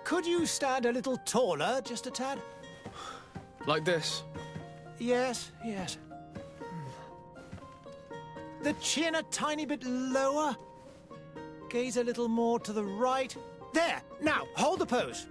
Could you stand a little taller, just a tad? Like this? Yes, yes. The chin a tiny bit lower. Gaze a little more to the right. There! Now, hold the pose.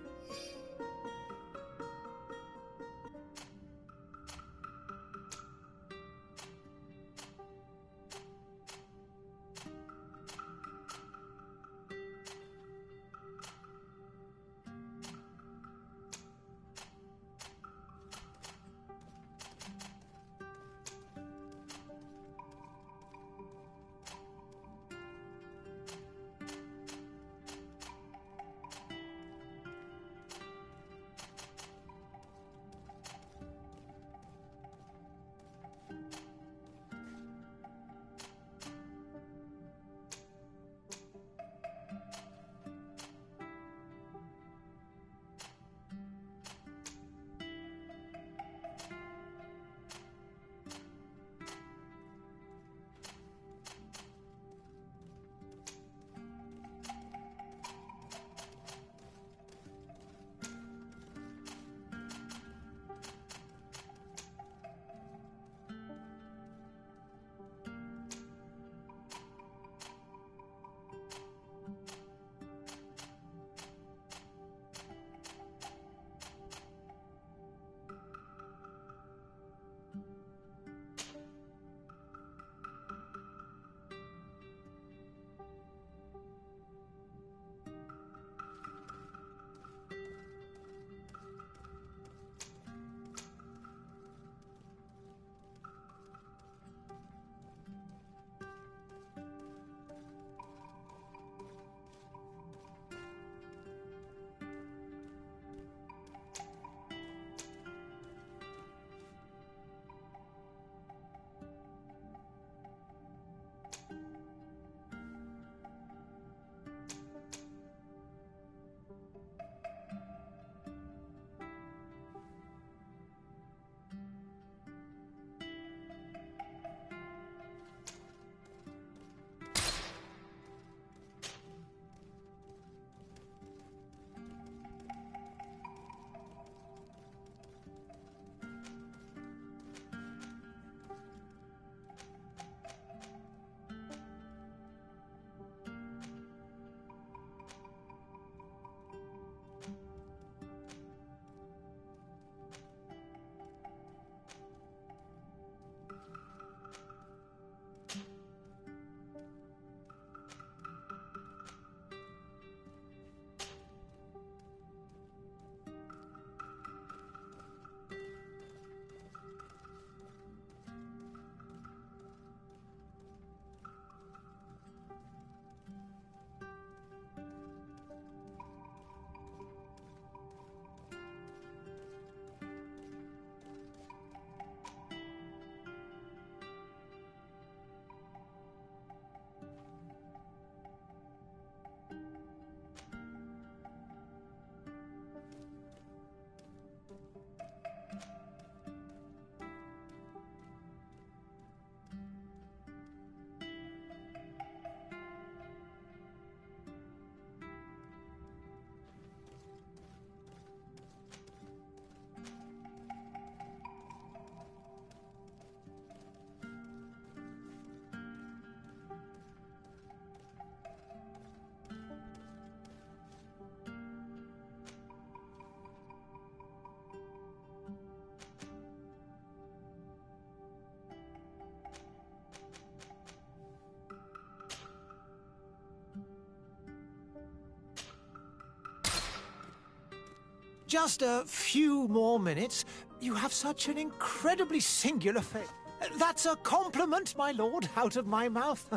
Just a few more minutes. You have such an incredibly singular face. That's a compliment, my lord, out of my mouth.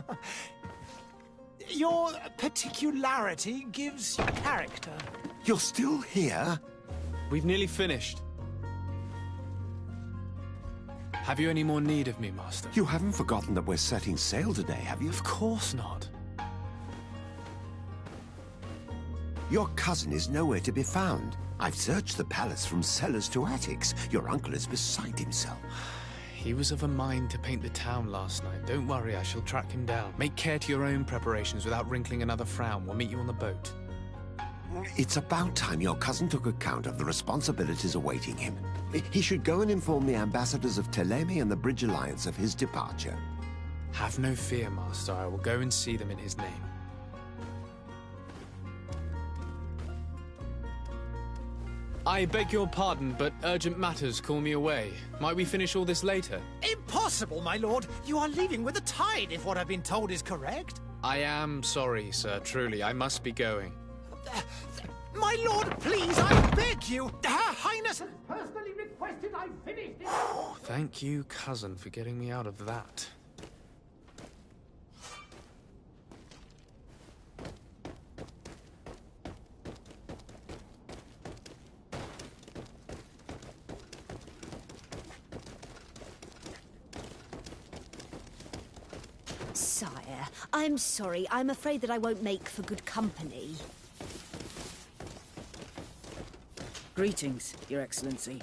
Your particularity gives you character. You're still here? We've nearly finished. Have you any more need of me, Master? You haven't forgotten that we're setting sail today, have you? Of course not. Your cousin is nowhere to be found. I've searched the palace from cellars to attics. Your uncle is beside himself. He was of a mind to paint the town last night. Don't worry, I shall track him down. Make care to your own preparations without wrinkling another frown. We'll meet you on the boat. It's about time your cousin took account of the responsibilities awaiting him. He should go and inform the ambassadors of Telemi and the Bridge Alliance of his departure. Have no fear, Master. I will go and see them in his name. I beg your pardon, but urgent matters call me away. Might we finish all this later? Impossible, my lord! You are leaving with the tide, if what I've been told is correct. I am sorry, sir. Truly, I must be going. My lord, please, I beg you! Her Highness has personally requested I finish this! Thank you, cousin, for getting me out of that. Sire, I'm sorry. I'm afraid that I won't make for good company. Greetings, Your Excellency.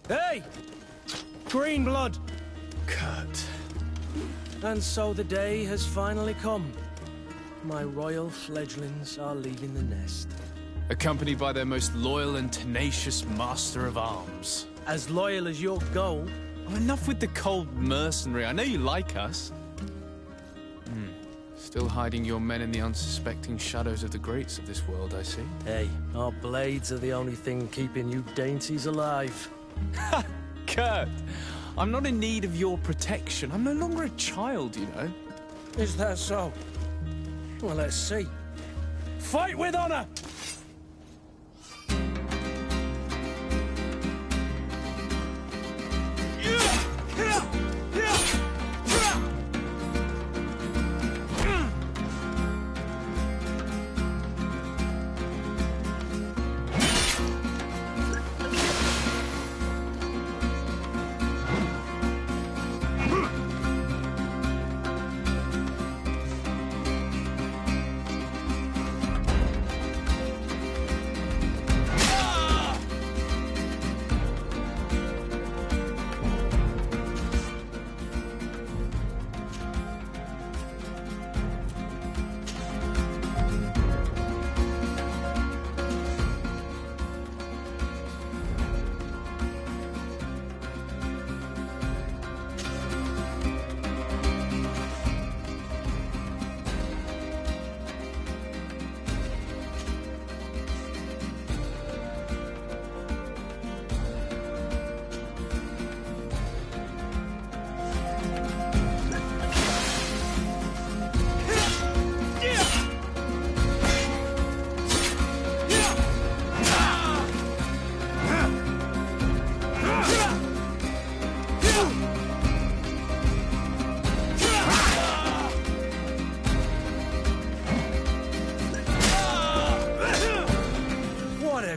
Hey! Green blood! Kurt. And so the day has finally come. My royal fledglings are leaving the nest. Accompanied by their most loyal and tenacious master of arms. As loyal as your goal. Oh, enough with the cold mercenary. I know you like us. Still hiding your men in the unsuspecting shadows of the greats of this world, I see. Hey, our blades are the only thing keeping you dainties alive. Ha! Kurt! I'm not in need of your protection. I'm no longer a child, you know. Is that so? Well, let's see. Fight with honor!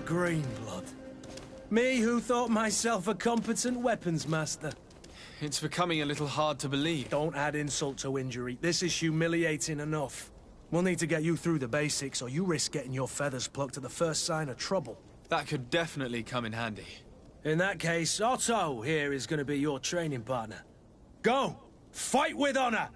Green blood. Me who thought myself a competent weapons master. It's becoming a little hard to believe. Don't add insult to injury. This is humiliating enough. We'll need to get you through the basics, or you risk getting your feathers plucked at the first sign of trouble. That could definitely come in handy. In that case, Otto here is going to be your training partner. Go! Fight with honor!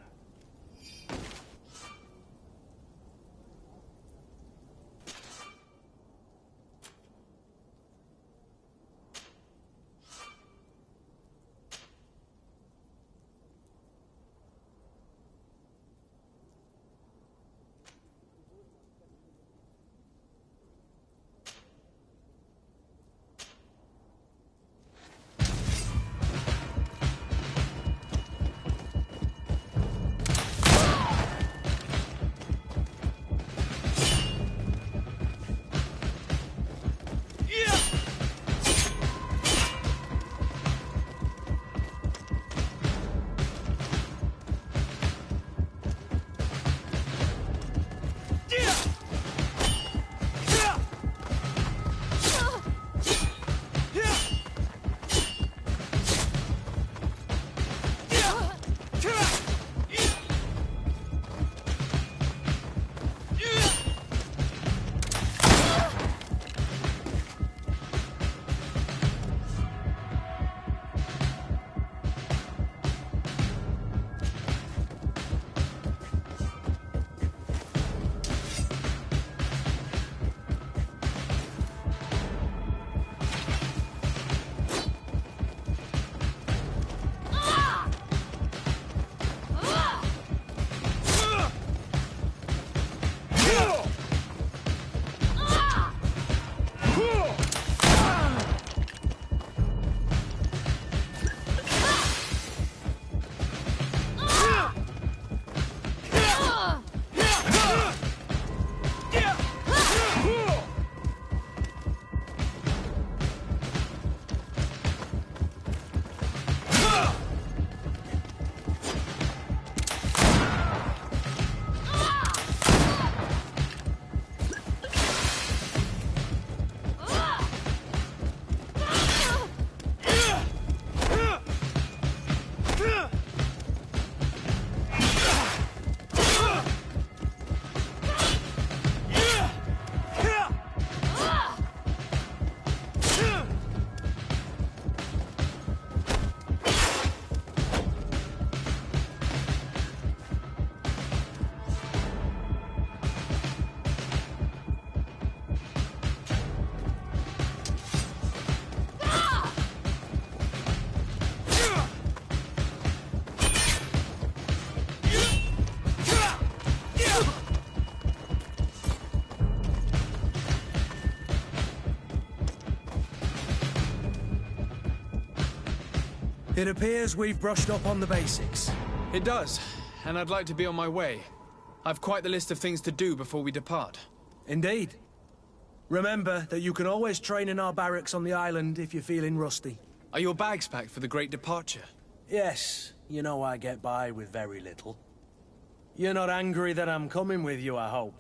It appears we've brushed up on the basics. It does, and I'd like to be on my way. I've quite the list of things to do before we depart. Indeed. Remember that you can always train in our barracks on the island if you're feeling rusty. Are your bags packed for the great departure? Yes, you know I get by with very little. You're not angry that I'm coming with you, I hope.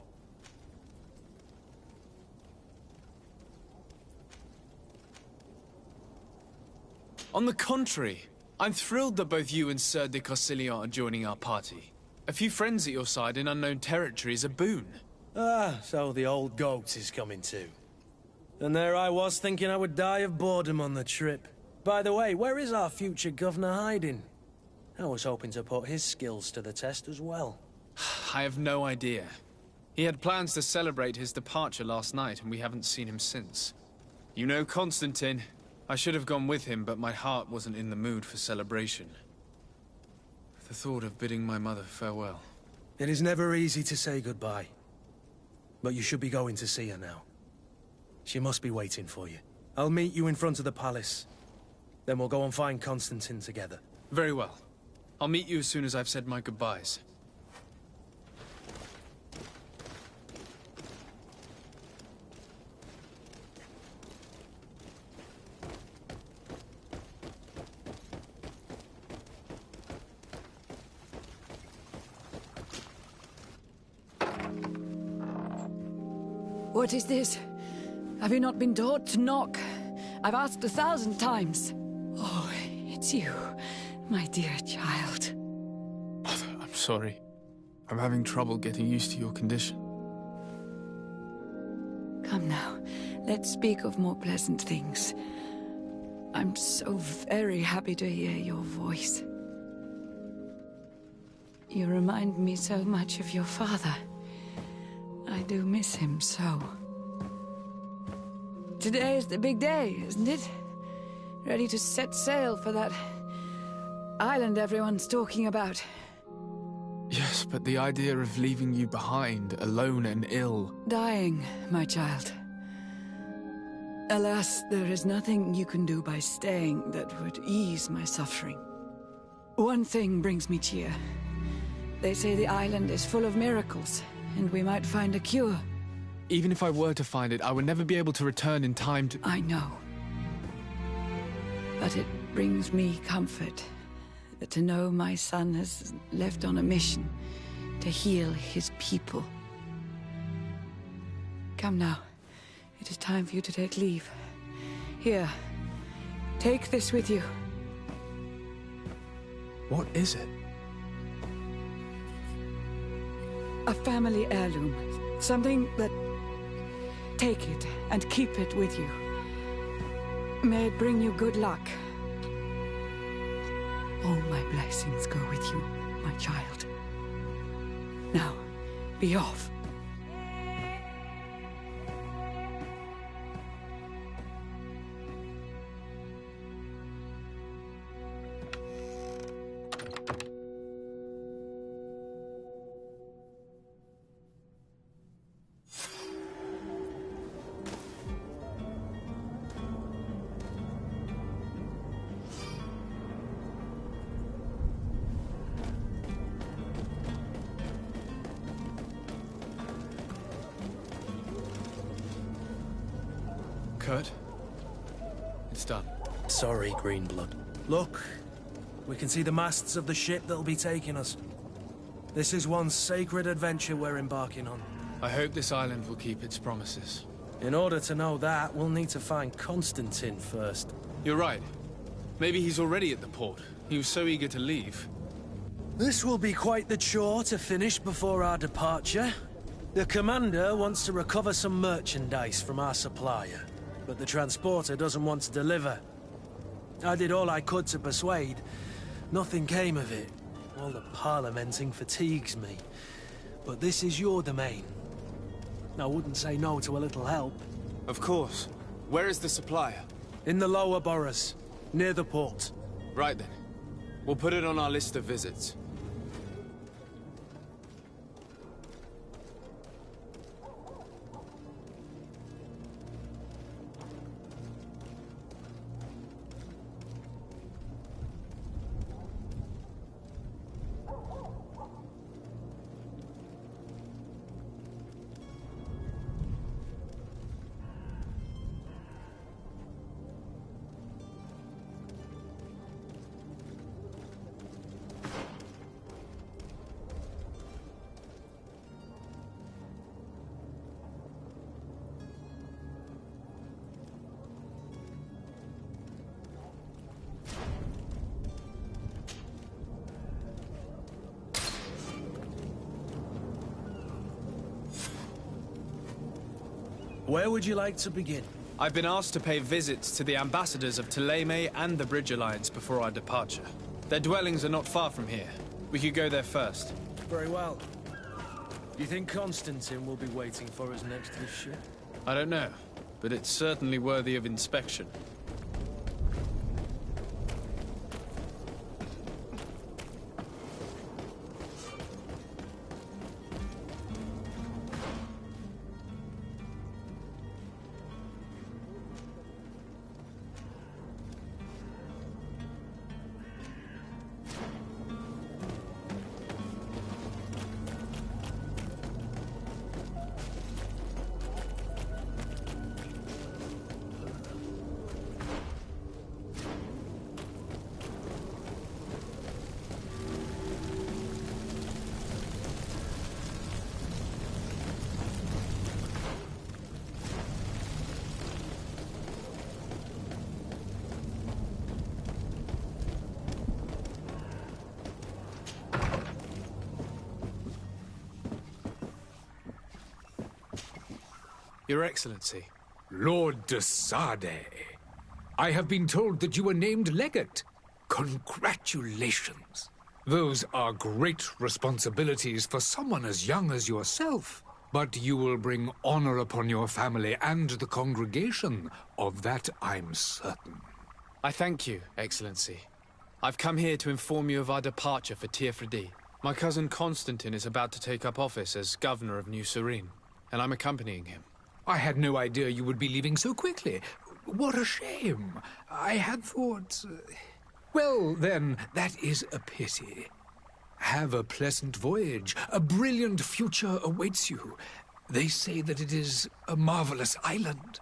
On the contrary, I'm thrilled that both you and Sir de Corsillon are joining our party. A few friends at your side in unknown territory is a boon. Ah, so the old goat is coming too. And there I was thinking I would die of boredom on the trip. By the way, where is our future governor hiding? I was hoping to put his skills to the test as well. I have no idea. He had plans to celebrate his departure last night, and we haven't seen him since. You know Constantine. I should have gone with him, but my heart wasn't in the mood for celebration. The thought of bidding my mother farewell. It is never easy to say goodbye. But you should be going to see her now. She must be waiting for you. I'll meet you in front of the palace. Then we'll go and find Constantine together. Very well. I'll meet you as soon as I've said my goodbyes. What is this? Have you not been taught to knock? I've asked 1,000 times. Oh, it's you, my dear child. Mother, I'm sorry. I'm having trouble getting used to your condition. Come now, let's speak of more pleasant things. I'm so very happy to hear your voice. You remind me so much of your father. I do miss him so. Today is the big day, isn't it? Ready to set sail for that island everyone's talking about. Yes, but the idea of leaving you behind, alone and ill... Dying, my child. Alas, there is nothing you can do by staying that would ease my suffering. One thing brings me cheer. They say the island is full of miracles, and we might find a cure. Even if I were to find it, I would never be able to return in time to... I know. But it brings me comfort to know my son has left on a mission to heal his people. Come now. It is time for you to take leave. Here, take this with you. What is it? A family heirloom. Something that... Take it and keep it with you. May it bring you good luck. All my blessings go with you, my child. Now, be off. Kurt? It's done. Sorry, Greenblood. Look, we can see the masts of the ship that'll be taking us. This is one sacred adventure we're embarking on. I hope this island will keep its promises. In order to know that, we'll need to find Constantine first. You're right. Maybe he's already at the port. He was so eager to leave. This will be quite the chore to finish before our departure. The commander wants to recover some merchandise from our supplier, but the transporter doesn't want to deliver. I did all I could to persuade. Nothing came of it. All the parliamenting fatigues me. But this is your domain. I wouldn't say no to a little help. Of course. Where is the supplier? In the lower boroughs, near the port. Right then. We'll put it on our list of visits. Where would you like to begin? I've been asked to pay visits to the ambassadors of Thélème and the Bridge Alliance before our departure. Their dwellings are not far from here. We could go there first. Very well. Do you think Constantine will be waiting for us next to the ship? I don't know, but it's certainly worthy of inspection. Your Excellency. Lord de Sade, I have been told that you were named legate. Congratulations. Those are great responsibilities for someone as young as yourself. But you will bring honor upon your family and the congregation. Of that I'm certain. I thank you, Excellency. I've come here to inform you of our departure for Tiefredi. My cousin Constantine is about to take up office as governor of New Serene, and I'm accompanying him. I had no idea you would be leaving so quickly. What a shame. I had thought... Well, then, that is a pity. Have a pleasant voyage. A brilliant future awaits you. They say that it is a marvelous island.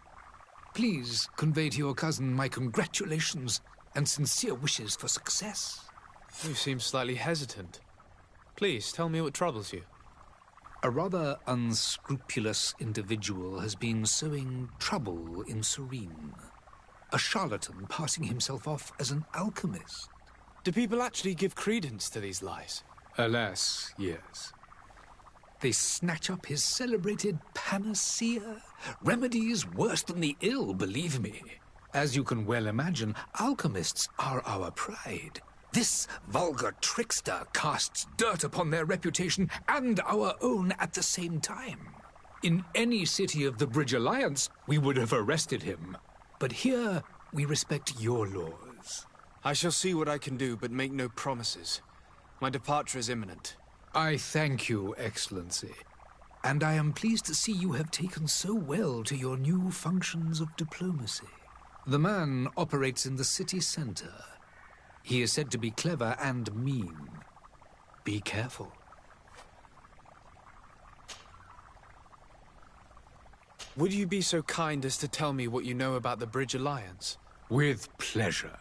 Please convey to your cousin my congratulations and sincere wishes for success. You seem slightly hesitant. Please, tell me what troubles you. A rather unscrupulous individual has been sowing trouble in Serene. A charlatan passing himself off as an alchemist. Do people actually give credence to these lies? Alas, yes. They snatch up his celebrated panacea. Remedies worse than the ill, believe me. As you can well imagine, alchemists are our pride. This vulgar trickster casts dirt upon their reputation and our own at the same time. In any city of the Bridge Alliance, we would have arrested him. But here, we respect your laws. I shall see what I can do, but make no promises. My departure is imminent. I thank you, Excellency. And I am pleased to see you have taken so well to your new functions of diplomacy. The man operates in the city center. He is said to be clever and mean. Be careful. Would you be so kind as to tell me what you know about the Bridge Alliance? With pleasure.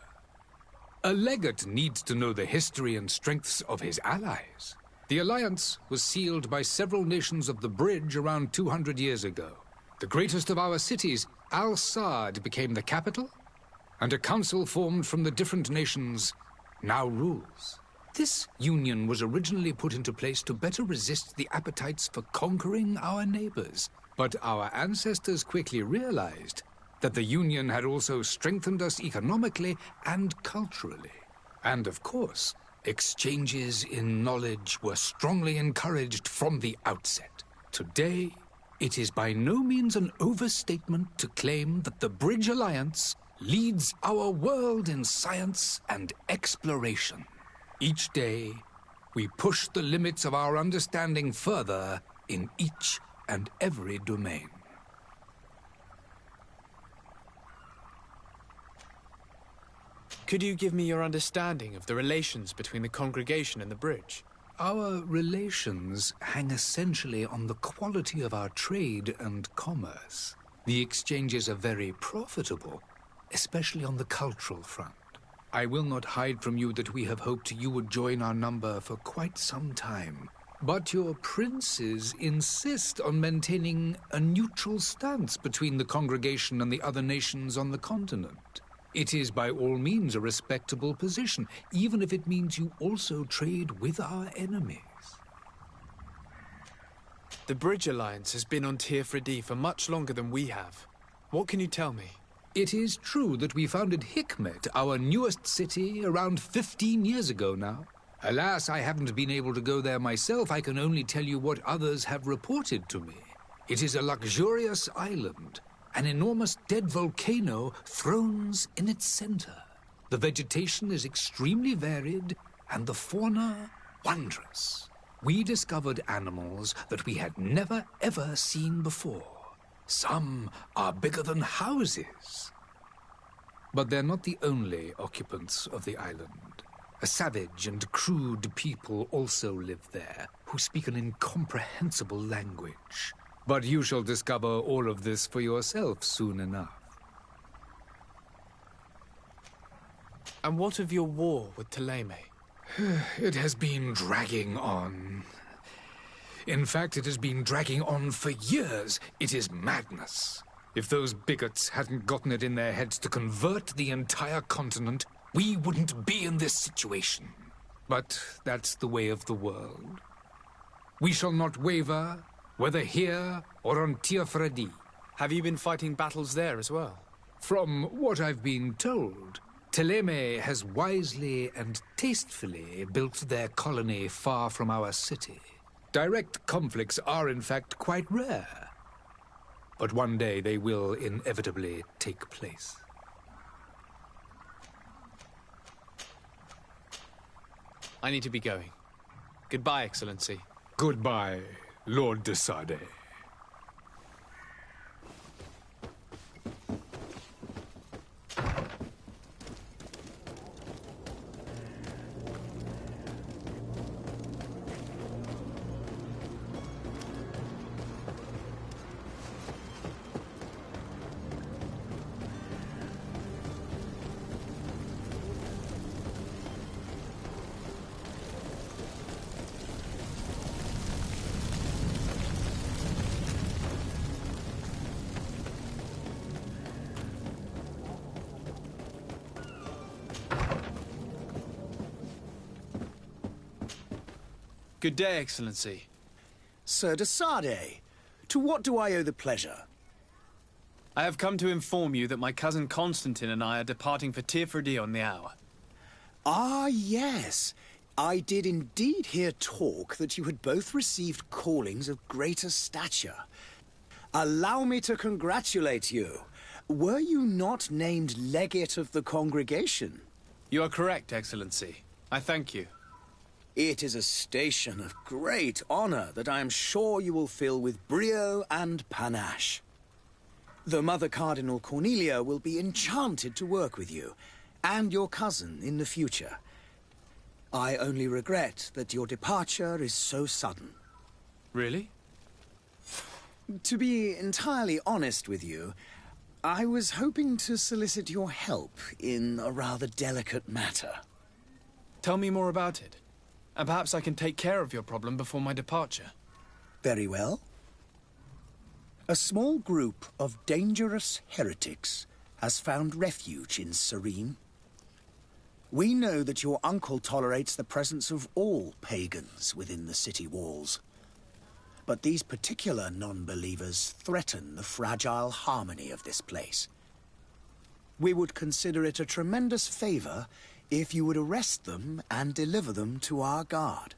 A legate needs to know the history and strengths of his allies. The alliance was sealed by several nations of the Bridge around 200 years ago. The greatest of our cities, Al-Sad, became the capital, and a council formed from the different nations now rules. This union was originally put into place to better resist the appetites for conquering our neighbors. But our ancestors quickly realized that the union had also strengthened us economically and culturally. And of course, exchanges in knowledge were strongly encouraged from the outset. Today, it is by no means an overstatement to claim that the Bridge Alliance leads our world in science and exploration. Each day, we push the limits of our understanding further in each and every domain. Could you give me your understanding of the relations between the congregation and the bridge? Our relations hang essentially on the quality of our trade and commerce. The exchanges are very profitable, especially on the cultural front. I will not hide from you that we have hoped you would join our number for quite some time. But your princes insist on maintaining a neutral stance between the congregation and the other nations on the continent. It is by all means a respectable position, even if it means you also trade with our enemies. The Bridge Alliance has been on Teer for much longer than we have. What can you tell me? It is true that we founded Hikmet, our newest city, around 15 years ago now. Alas, I haven't been able to go there myself. I can only tell you what others have reported to me. It is a luxurious island. An enormous dead volcano thrones in its center. The vegetation is extremely varied, and the fauna wondrous. We discovered animals that we had never ever seen before. Some are bigger than houses. But they're not the only occupants of the island. A savage and crude people also live there, who speak an incomprehensible language. But you shall discover all of this for yourself soon enough. And what of your war with Thélème? It has been dragging on. In fact, it has been dragging on for years. It is madness. If those bigots hadn't gotten it in their heads to convert the entire continent, we wouldn't be in this situation. But that's the way of the world. We shall not waver, whether here or on Teer. Have you been fighting battles there as well? From what I've been told, Thélème has wisely and tastefully built their colony far from our city. Direct conflicts are, in fact, quite rare. But one day they will inevitably take place. I need to be going. Goodbye, Excellency. Goodbye, Lord de Sade. Good day, Excellency. Sir de Sade, to what do I owe the pleasure? I have come to inform you that my cousin Constantine and I are departing for Teer on the hour. Ah, yes. I did indeed hear talk that you had both received callings of greater stature. Allow me to congratulate you. Were you not named legate of the congregation? You are correct, Excellency. I thank you. It is a station of great honor that I am sure you will fill with brio and panache. The Mother Cardinal Cornelia will be enchanted to work with you, and your cousin in the future. I only regret that your departure is so sudden. Really? To be entirely honest with you, I was hoping to solicit your help in a rather delicate matter. Tell me more about it. And perhaps I can take care of your problem before my departure. Very well. A small group of dangerous heretics has found refuge in Serene. We know that your uncle tolerates the presence of all pagans within the city walls. But these particular non-believers threaten the fragile harmony of this place. We would consider it a tremendous favor if you would arrest them and deliver them to our guard.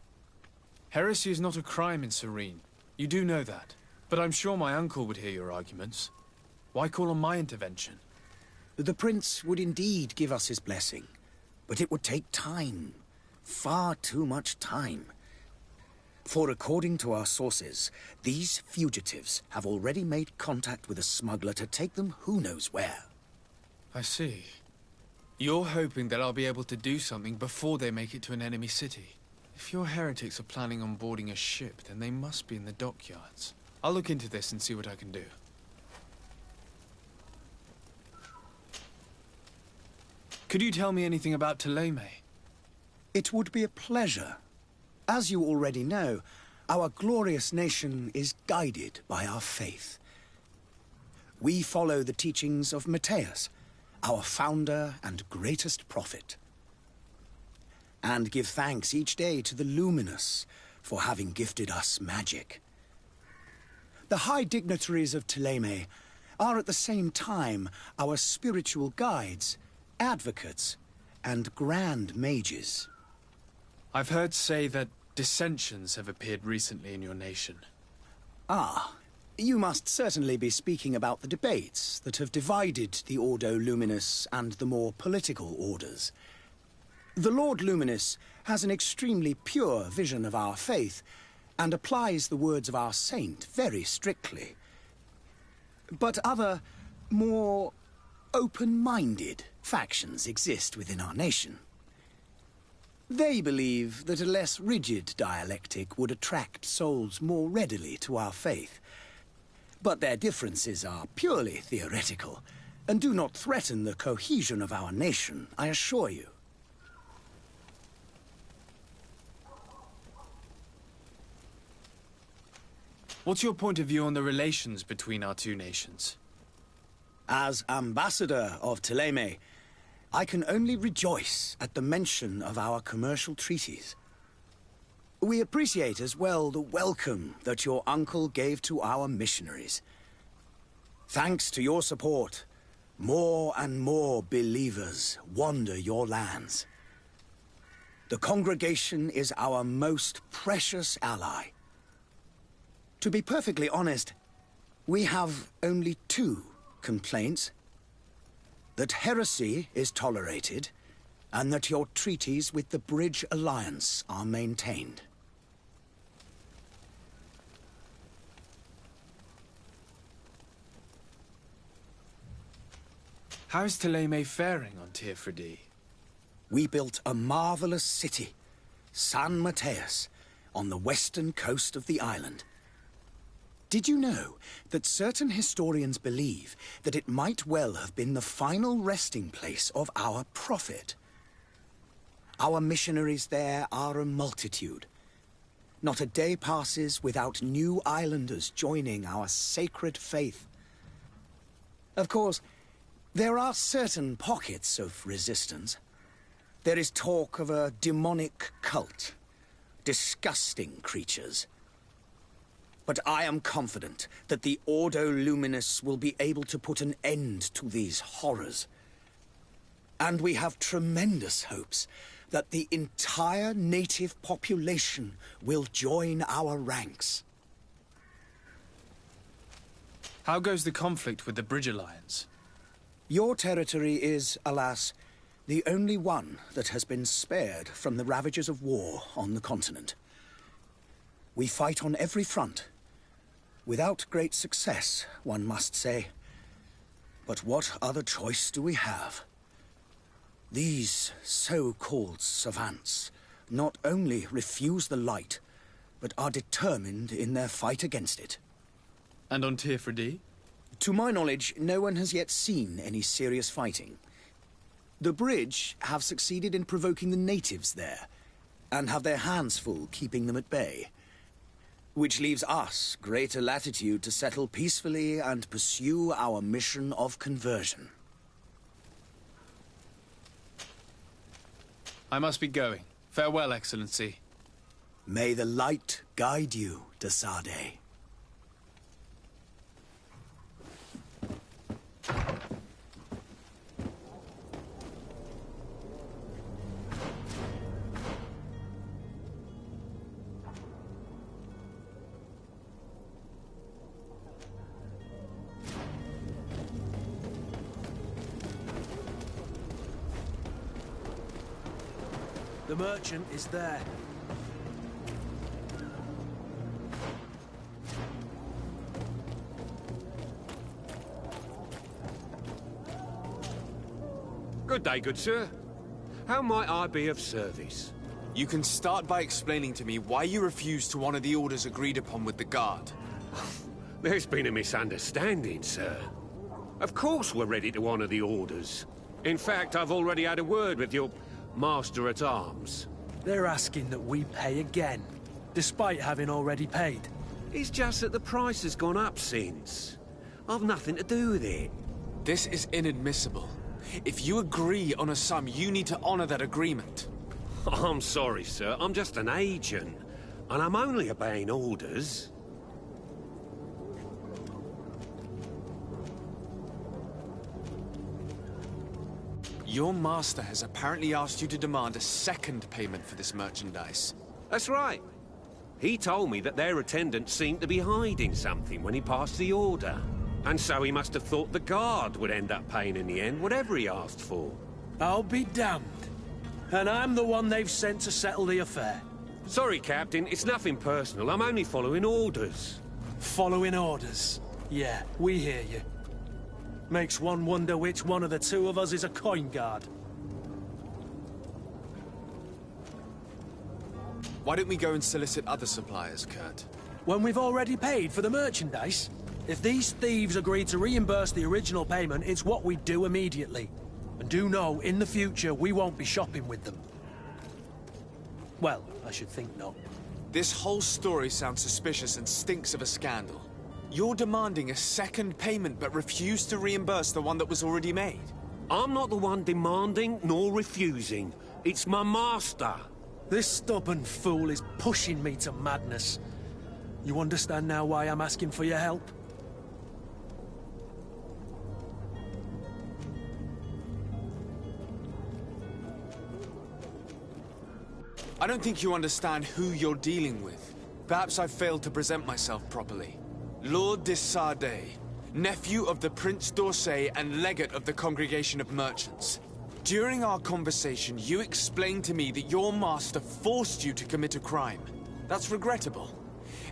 Heresy is not a crime in Serene. You do know that. But I'm sure my uncle would hear your arguments. Why call on my intervention? The prince would indeed give us his blessing, but it would take time. Far too much time. For according to our sources, these fugitives have already made contact with a smuggler to take them who knows where. I see. You're hoping that I'll be able to do something before they make it to an enemy city. If your heretics are planning on boarding a ship, then they must be in the dockyards. I'll look into this and see what I can do. Could you tell me anything about Thélème? It would be a pleasure. As you already know, our glorious nation is guided by our faith. We follow the teachings of Matthias, our founder and greatest prophet, and give thanks each day to the Luminous for having gifted us magic. The high dignitaries of Thélème are at the same time our spiritual guides, advocates, and grand mages. I've heard say that dissensions have appeared recently in your nation. Ah, you must certainly be speaking about the debates that have divided the Ordo Luminous and the more political orders. The Lord Luminous has an extremely pure vision of our faith and applies the words of our saint very strictly. But other, more open-minded factions exist within our nation. They believe that a less rigid dialectic would attract souls more readily to our faith. But their differences are purely theoretical, and do not threaten the cohesion of our nation, I assure you. What's your point of view on the relations between our two nations? As ambassador of Thélème, I can only rejoice at the mention of our commercial treaties. We appreciate as well the welcome that your uncle gave to our missionaries. Thanks to your support, more and more believers wander your lands. The congregation is our most precious ally. To be perfectly honest, we have only two complaints. That heresy is tolerated, and that your treaties with the Bridge Alliance are maintained. How is Thélème faring on Teofridi? We built a marvelous city, San Mateus, on the western coast of the island. Did you know that certain historians believe that it might well have been the final resting place of our prophet? Our missionaries there are a multitude. Not a day passes without new islanders joining our sacred faith. Of course, there are certain pockets of resistance. There is talk of a demonic cult, disgusting creatures. But I am confident that the Ordo Luminous will be able to put an end to these horrors. And we have tremendous hopes that the entire native population will join our ranks. How goes the conflict with the Bridge Alliance? Your territory is, alas, the only one that has been spared from the ravages of war on the continent. We fight on every front. Without great success, one must say. But what other choice do we have? These so-called savants not only refuse the light, but are determined in their fight against it. And on Teofridi? To my knowledge, no one has yet seen any serious fighting. The Bridge have succeeded in provoking the natives there, and have their hands full keeping them at bay. Which leaves us greater latitude to settle peacefully and pursue our mission of conversion. I must be going. Farewell, Excellency. May the light guide you, de Sade. The merchant is there. Good day, good sir. How might I be of service? You can start by explaining to me why you refused to honor the orders agreed upon with the guard. There's been a misunderstanding, sir. Of course we're ready to honor the orders. In fact, I've already had a word with your Master-at-Arms. They're asking that we pay again, despite having already paid. It's just that the price has gone up since. I've nothing to do with it. This is inadmissible. If you agree on a sum, you need to honor that agreement. I'm sorry, sir. I'm just an agent. And I'm only obeying orders. Your master has apparently asked you to demand a second payment for this merchandise. That's right. He told me that their attendant seemed to be hiding something when he passed the order. And so he must have thought the guard would end up paying in the end, whatever he asked for. I'll be damned. And I'm the one they've sent to settle the affair. Sorry, Captain, it's nothing personal. I'm only following orders. Following orders? Yeah, we hear you. Makes one wonder which one of the two of us is a coin guard. Why don't we go and solicit other suppliers, Kurt? When we've already paid for the merchandise? If these thieves agree to reimburse the original payment, it's what we do immediately. And do know, in the future, we won't be shopping with them. Well, I should think not. This whole story sounds suspicious and stinks of a scandal. You're demanding a second payment but refuse to reimburse the one that was already made. I'm not the one demanding nor refusing. It's my master. This stubborn fool is pushing me to madness. You understand now why I'm asking for your help? I don't think you understand who you're dealing with. Perhaps I've failed to present myself properly. Lord de Sardet, nephew of the Prince d'Orsay and legate of the Congregation of Merchants. During our conversation, you explained to me that your master forced you to commit a crime. That's regrettable,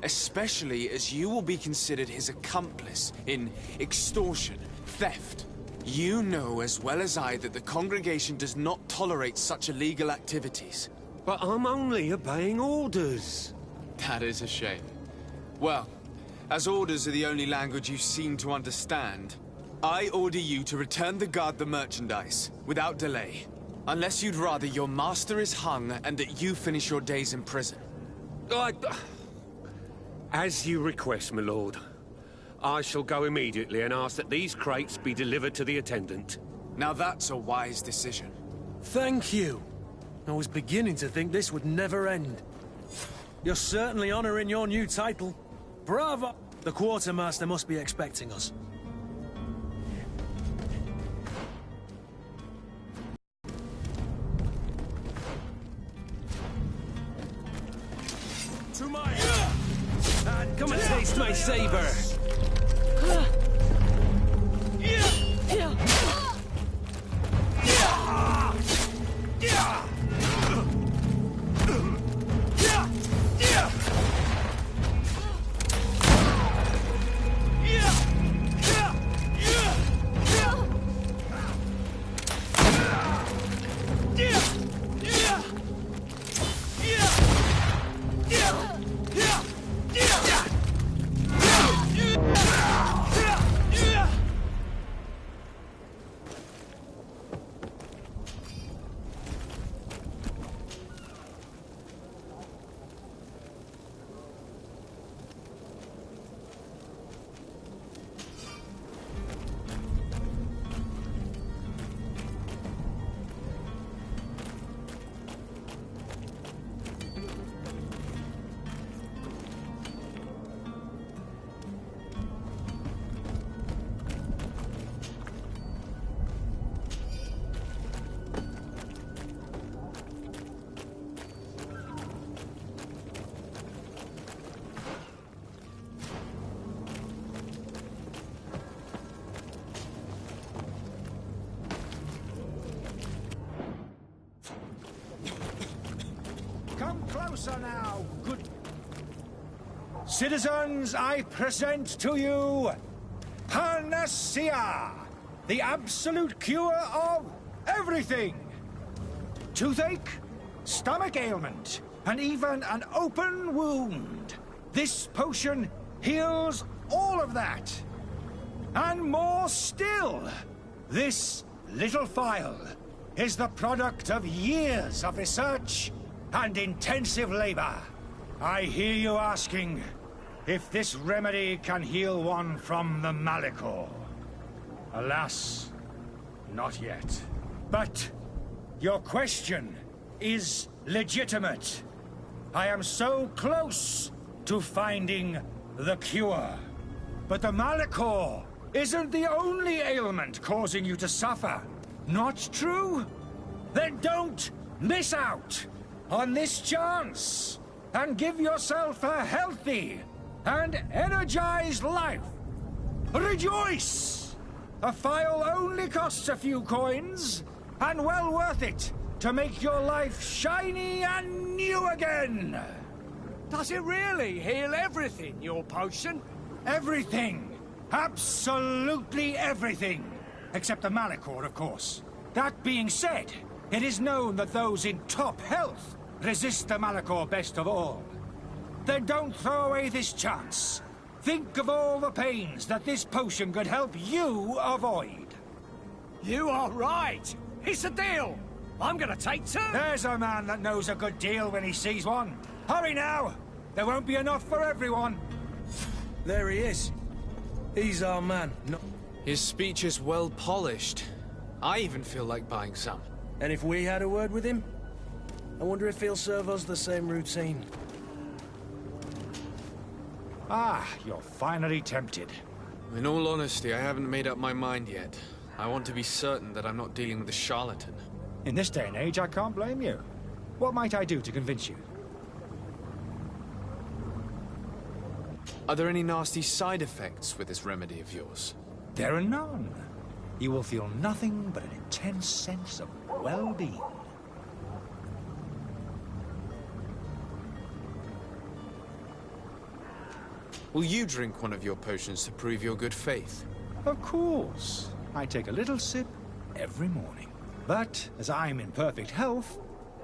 especially as you will be considered his accomplice in extortion, theft. You know as well as I that the Congregation does not tolerate such illegal activities. But I'm only obeying orders. That is a shame. Well, as orders are the only language you seem to understand, I order you to return the guard the merchandise, without delay. Unless you'd rather your master is hung and that you finish your days in prison. As you request, my lord. I shall go immediately and ask that these crates be delivered to the attendant. Now that's a wise decision. Thank you. I was beginning to think this would never end. You're certainly honoring your new title. Bravo! The quartermaster must be expecting us. To my... Come and taste my saber! Closer now, good citizens, I present to you Panacea, the absolute cure of everything. Toothache, stomach ailment, and even an open wound. This potion heals all of that. And more still, this little phial is the product of years of research and intensive labor. I hear you asking if this remedy can heal one from the Malichor. Alas, not yet. But your question is legitimate. I am so close to finding the cure. But the Malichor isn't the only ailment causing you to suffer. Not true? Then don't miss out on this chance and give yourself a healthy and energized life. Rejoice! A file only costs a few coins, and well worth it to make your life shiny and new again. Does it really heal everything, your potion? Everything. Absolutely everything. Except the Malachor, of course. That being said, it is known that those in top health resist the Malachor best of all. Then don't throw away this chance. Think of all the pains that this potion could help you avoid. You are right. It's a deal. I'm gonna take two. There's a man that knows a good deal when he sees one. Hurry now. There won't be enough for everyone. There he is. He's our man. No. His speech is well polished. I even feel like buying some. And if we had a word with him? I wonder if he'll serve us the same routine. Ah, you're finally tempted. In all honesty, I haven't made up my mind yet. I want to be certain that I'm not dealing with a charlatan. In this day and age, I can't blame you. What might I do to convince you? Are there any nasty side effects with this remedy of yours? There are none. You will feel nothing but an intense sense of well-being. Will you drink one of your potions to prove your good faith? Of course. I take a little sip every morning. But, as I'm in perfect health,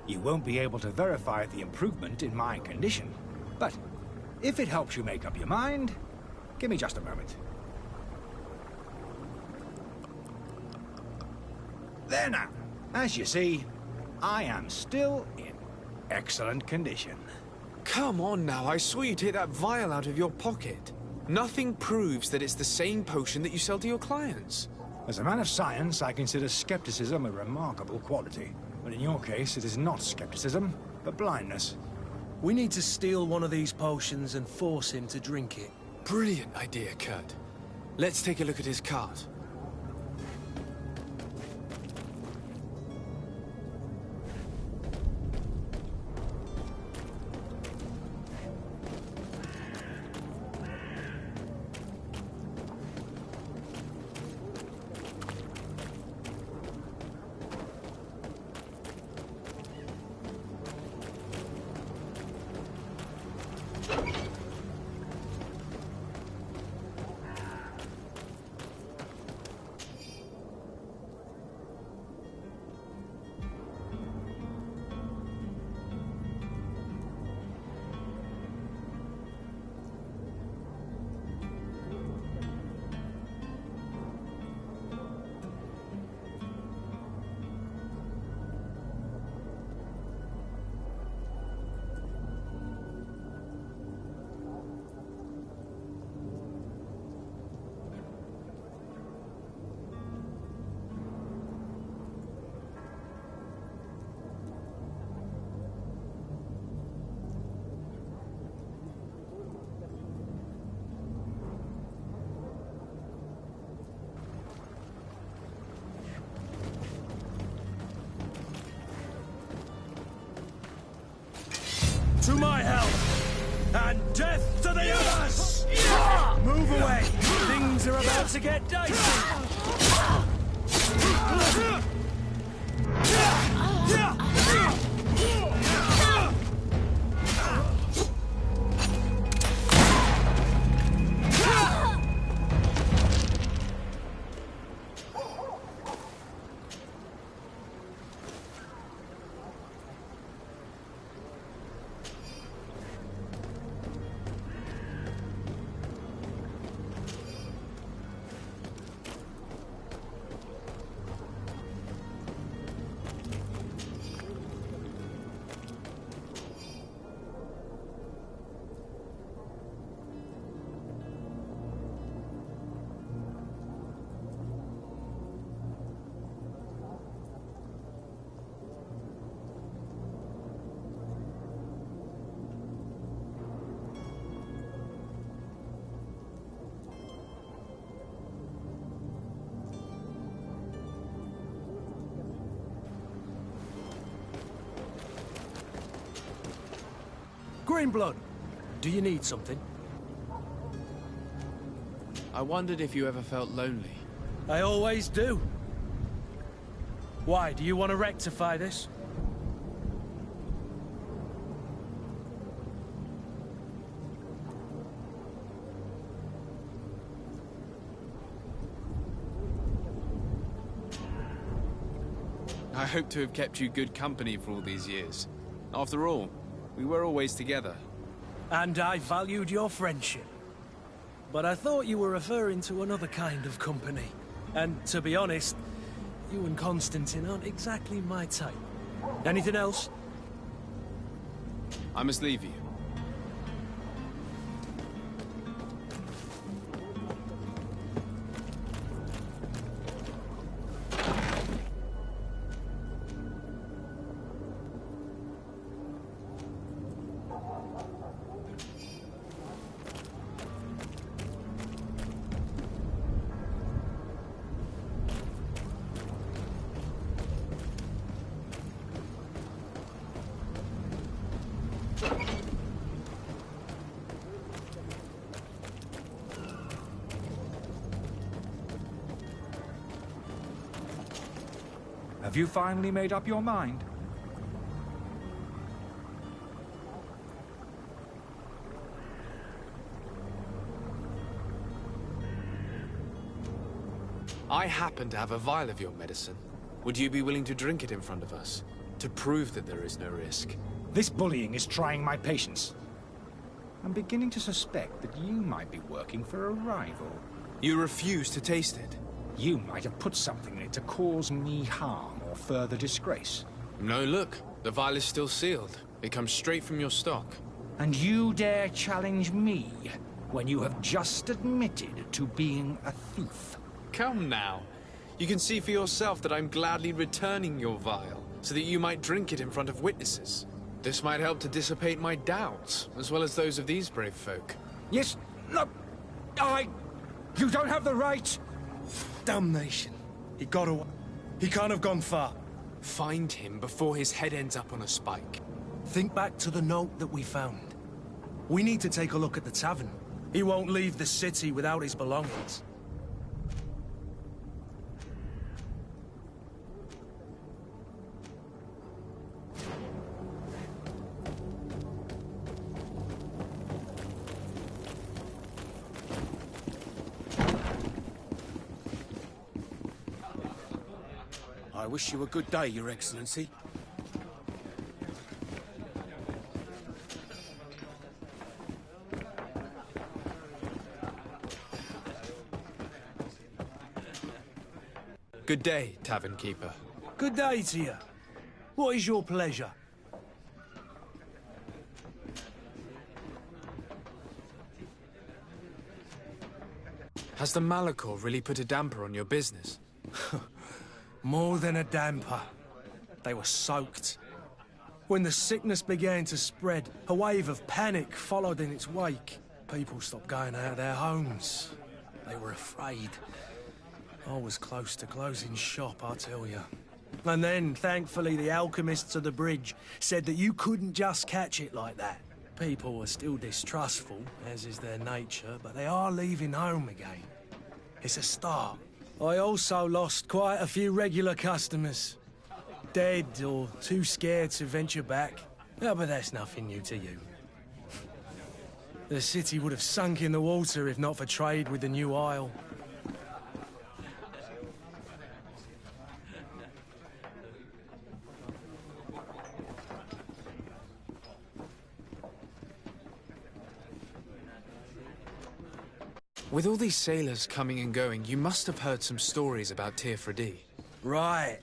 you won't be able to verify the improvement in my condition. But, if it helps you make up your mind, give me just a moment. There now. As you see, I am still in excellent condition. Come on now, I saw you take that vial out of your pocket. Nothing proves that it's the same potion that you sell to your clients. As a man of science, I consider skepticism a remarkable quality. But in your case, it is not skepticism, but blindness. We need to steal one of these potions and force him to drink it. Brilliant idea, Kurt. Let's take a look at his cart. To my help! And death to the others! Move away! Things are about to get dicey! Greenblood, do you need something? I wondered if you ever felt lonely. I always do. Why, do you want to rectify this? I hope to have kept you good company for all these years. After all, we were always together. And I valued your friendship. But I thought you were referring to another kind of company. And to be honest, you and Constantine aren't exactly my type. Anything else? I must leave you. Have you finally made up your mind? I happen to have a vial of your medicine. Would you be willing to drink it in front of us? To prove that there is no risk? This bullying is trying my patience. I'm beginning to suspect that you might be working for a rival. You refuse to taste it? You might have put something in it to cause me harm or further disgrace. No, look. The vial is still sealed. It comes straight from your stock. And you dare challenge me when you have just admitted to being a thief? Come now. You can see for yourself that I'm gladly returning your vial, so that you might drink it in front of witnesses. This might help to dissipate my doubts, as well as those of these brave folk. Yes, no, You don't have the right! Damnation. He got away. He can't have gone far. Find him before his head ends up on a spike. Think back to the note that we found. We need to take a look at the tavern. He won't leave the city without his belongings. I wish you a good day, Your Excellency. Good day, tavern keeper. Good day to you. What is your pleasure? Has the Malachor really put a damper on your business? More than a damper. They were soaked. When the sickness began to spread, a wave of panic followed in its wake. People stopped going out of their homes. They were afraid. I was close to closing shop, I tell you. And then, thankfully, the alchemists of the bridge said that you couldn't just catch it like that. People are still distrustful, as is their nature, but they are leaving home again. It's a start. I also lost quite a few regular customers. Dead or too scared to venture back. Oh, but that's nothing new to you. The city would have sunk in the water if not for trade with the new isle. With all these sailors coming and going, you must have heard some stories about Tir Right.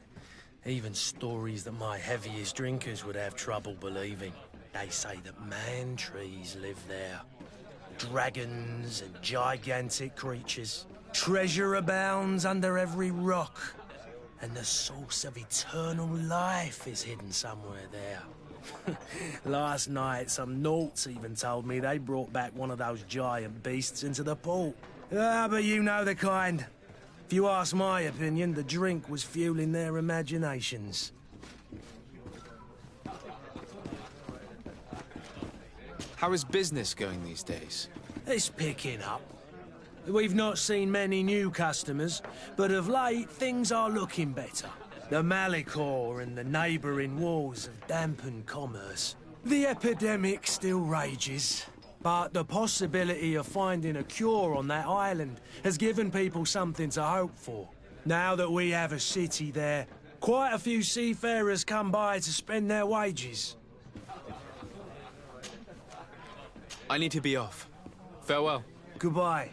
Even stories that my heaviest drinkers would have trouble believing. They say that man-trees live there. Dragons and gigantic creatures. Treasure abounds under every rock. And the source of eternal life is hidden somewhere there. Last night, some Nauts even told me they brought back one of those giant beasts into the port. Ah, but you know the kind. If you ask my opinion, the drink was fueling their imaginations. How is business going these days? It's picking up. We've not seen many new customers, but of late things are looking better. The Malachor and the neighbouring wars have dampened commerce. The epidemic still rages, but the possibility of finding a cure on that island has given people something to hope for. Now that we have a city there, quite a few seafarers come by to spend their wages. I need to be off. Farewell. Goodbye.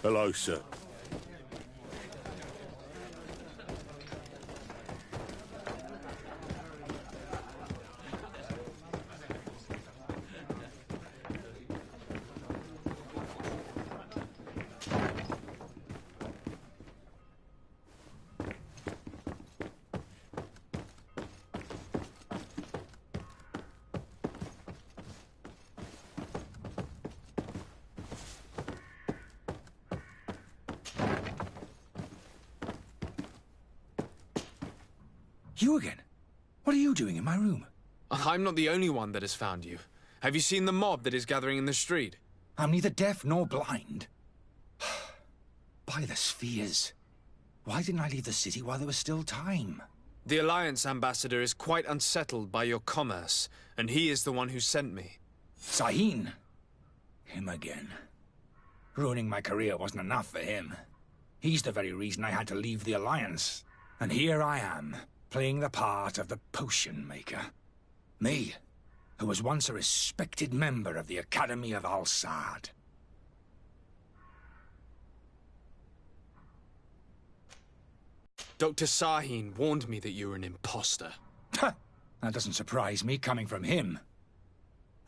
Hello, sir. You again? What are you doing in my room? I'm not the only one that has found you. Have you seen the mob that is gathering in the street? I'm neither deaf nor blind. By the spheres. Why didn't I leave the city while there was still time? The Alliance ambassador is quite unsettled by your commerce, and he is the one who sent me. Sahin? Him again. Ruining my career wasn't enough for him. He's the very reason I had to leave the Alliance. And here I am, playing the part of the potion maker. Me, who was once a respected member of the Academy of Al-Saad. Dr. Sahin warned me that you were an imposter. That doesn't surprise me, coming from him.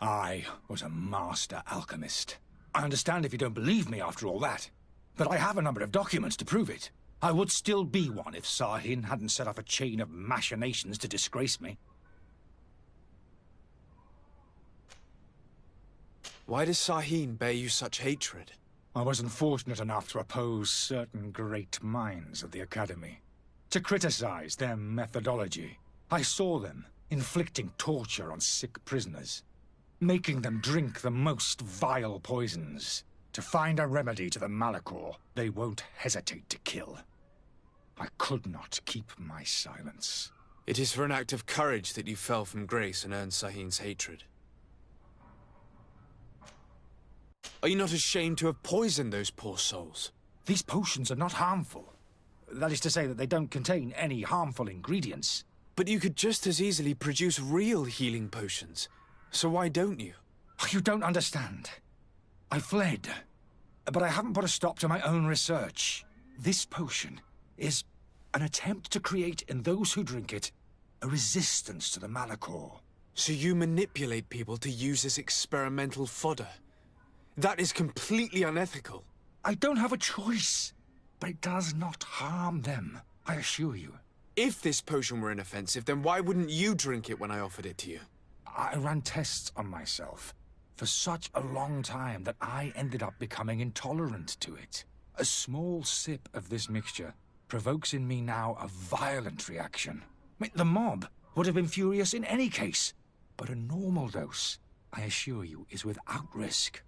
I was a master alchemist. I understand if you don't believe me after all that, but I have a number of documents to prove it. I would still be one if Sahin hadn't set off a chain of machinations to disgrace me. Why does Sahin bear you such hatred? I wasn't fortunate enough to oppose certain great minds of the Academy. To criticize their methodology. I saw them inflicting torture on sick prisoners. Making them drink the most vile poisons. To find a remedy to the Malachor they won't hesitate to kill. I could not keep my silence. It is for an act of courage that you fell from grace and earned Sahin's hatred. Are you not ashamed to have poisoned those poor souls? These potions are not harmful. That is to say that they don't contain any harmful ingredients. But you could just as easily produce real healing potions. So why don't you? You don't understand. I fled. But I haven't put a stop to my own research. This potion is an attempt to create in those who drink it a resistance to the Malachor. So you manipulate people to use as experimental fodder? That is completely unethical. I don't have a choice, but it does not harm them, I assure you. If this potion were inoffensive, then why wouldn't you drink it when I offered it to you? I ran tests on myself for such a long time that I ended up becoming intolerant to it. A small sip of this mixture provokes in me now a violent reaction. The mob would have been furious in any case, but a normal dose, I assure you, is without risk.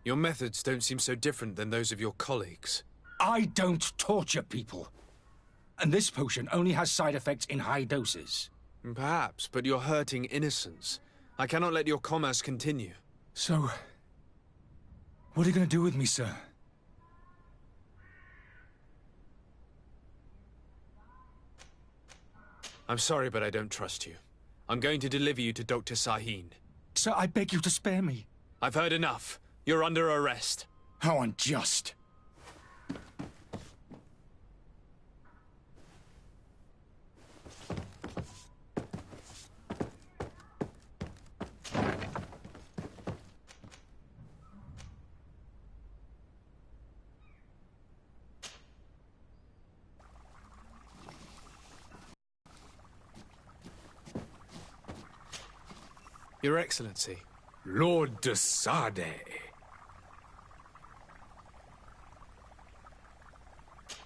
Your methods don't seem so different than those of your colleagues. I don't torture people. And this potion only has side effects in high doses. Perhaps, but you're hurting innocents. I cannot let your commerce continue. So, what are you going to do with me, sir? I'm sorry, but I don't trust you. I'm going to deliver you to Dr. Sahin. Sir, I beg you to spare me. I've heard enough. You're under arrest. How unjust. Your Excellency. Lord de Sade.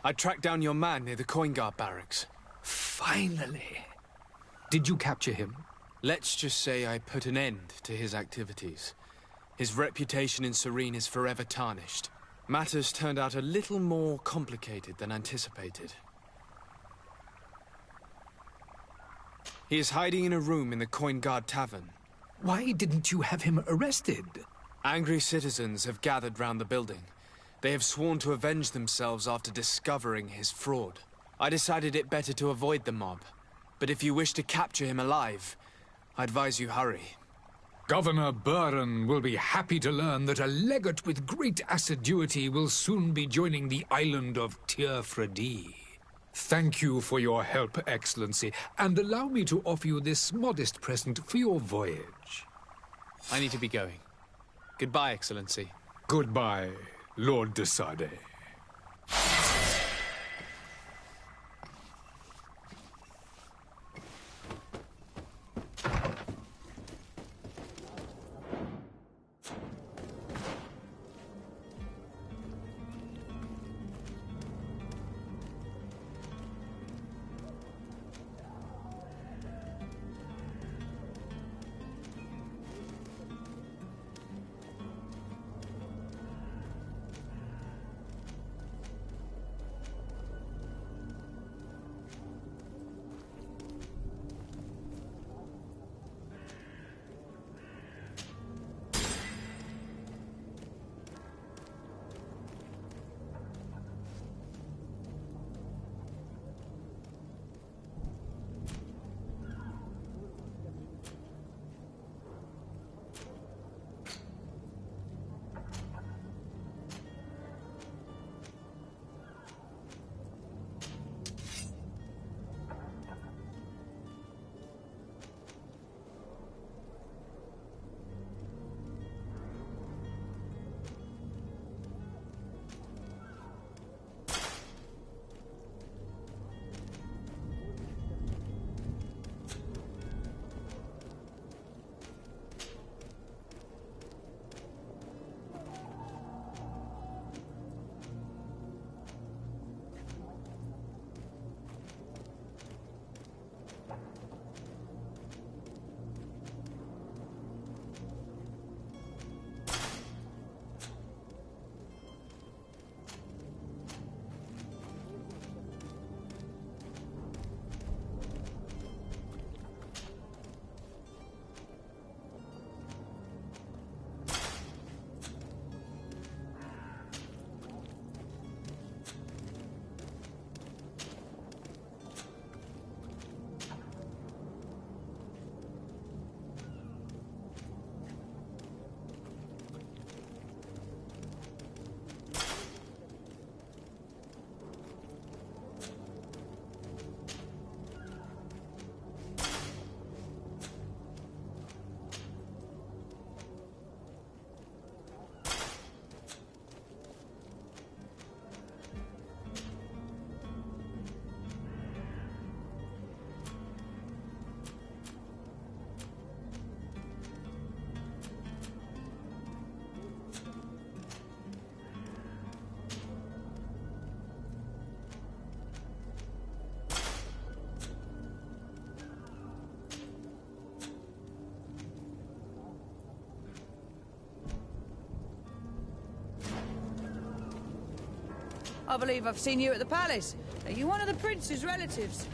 I tracked down your man near the Coin Guard barracks. Finally. Did you capture him? Let's just say I put an end to his activities. His reputation in Serene is forever tarnished. Matters turned out a little more complicated than anticipated. He is hiding in a room in the Coin Guard Tavern. Why didn't you have him arrested? Angry citizens have gathered round the building. They have sworn to avenge themselves after discovering his fraud. I decided it better to avoid the mob. But if you wish to capture him alive, I advise you hurry. Governor Buren will be happy to learn that a legate with great assiduity will soon be joining the island of Tierfredi. Thank you for your help, Excellency, and allow me to offer you this modest present for your voyage. I need to be going. Goodbye, Excellency. Goodbye, Lord de Sade. I believe I've seen you at the palace. Are you one of the prince's relatives?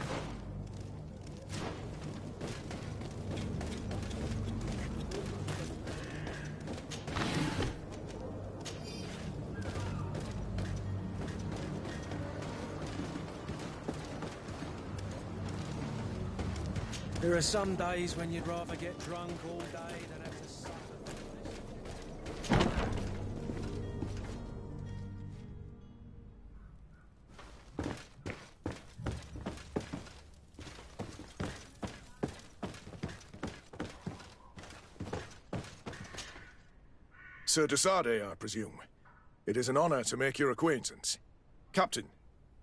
There are some days when you'd rather get drunk all day than have to suffer. Sir Desade, I presume. It is an honor to make your acquaintance. Captain,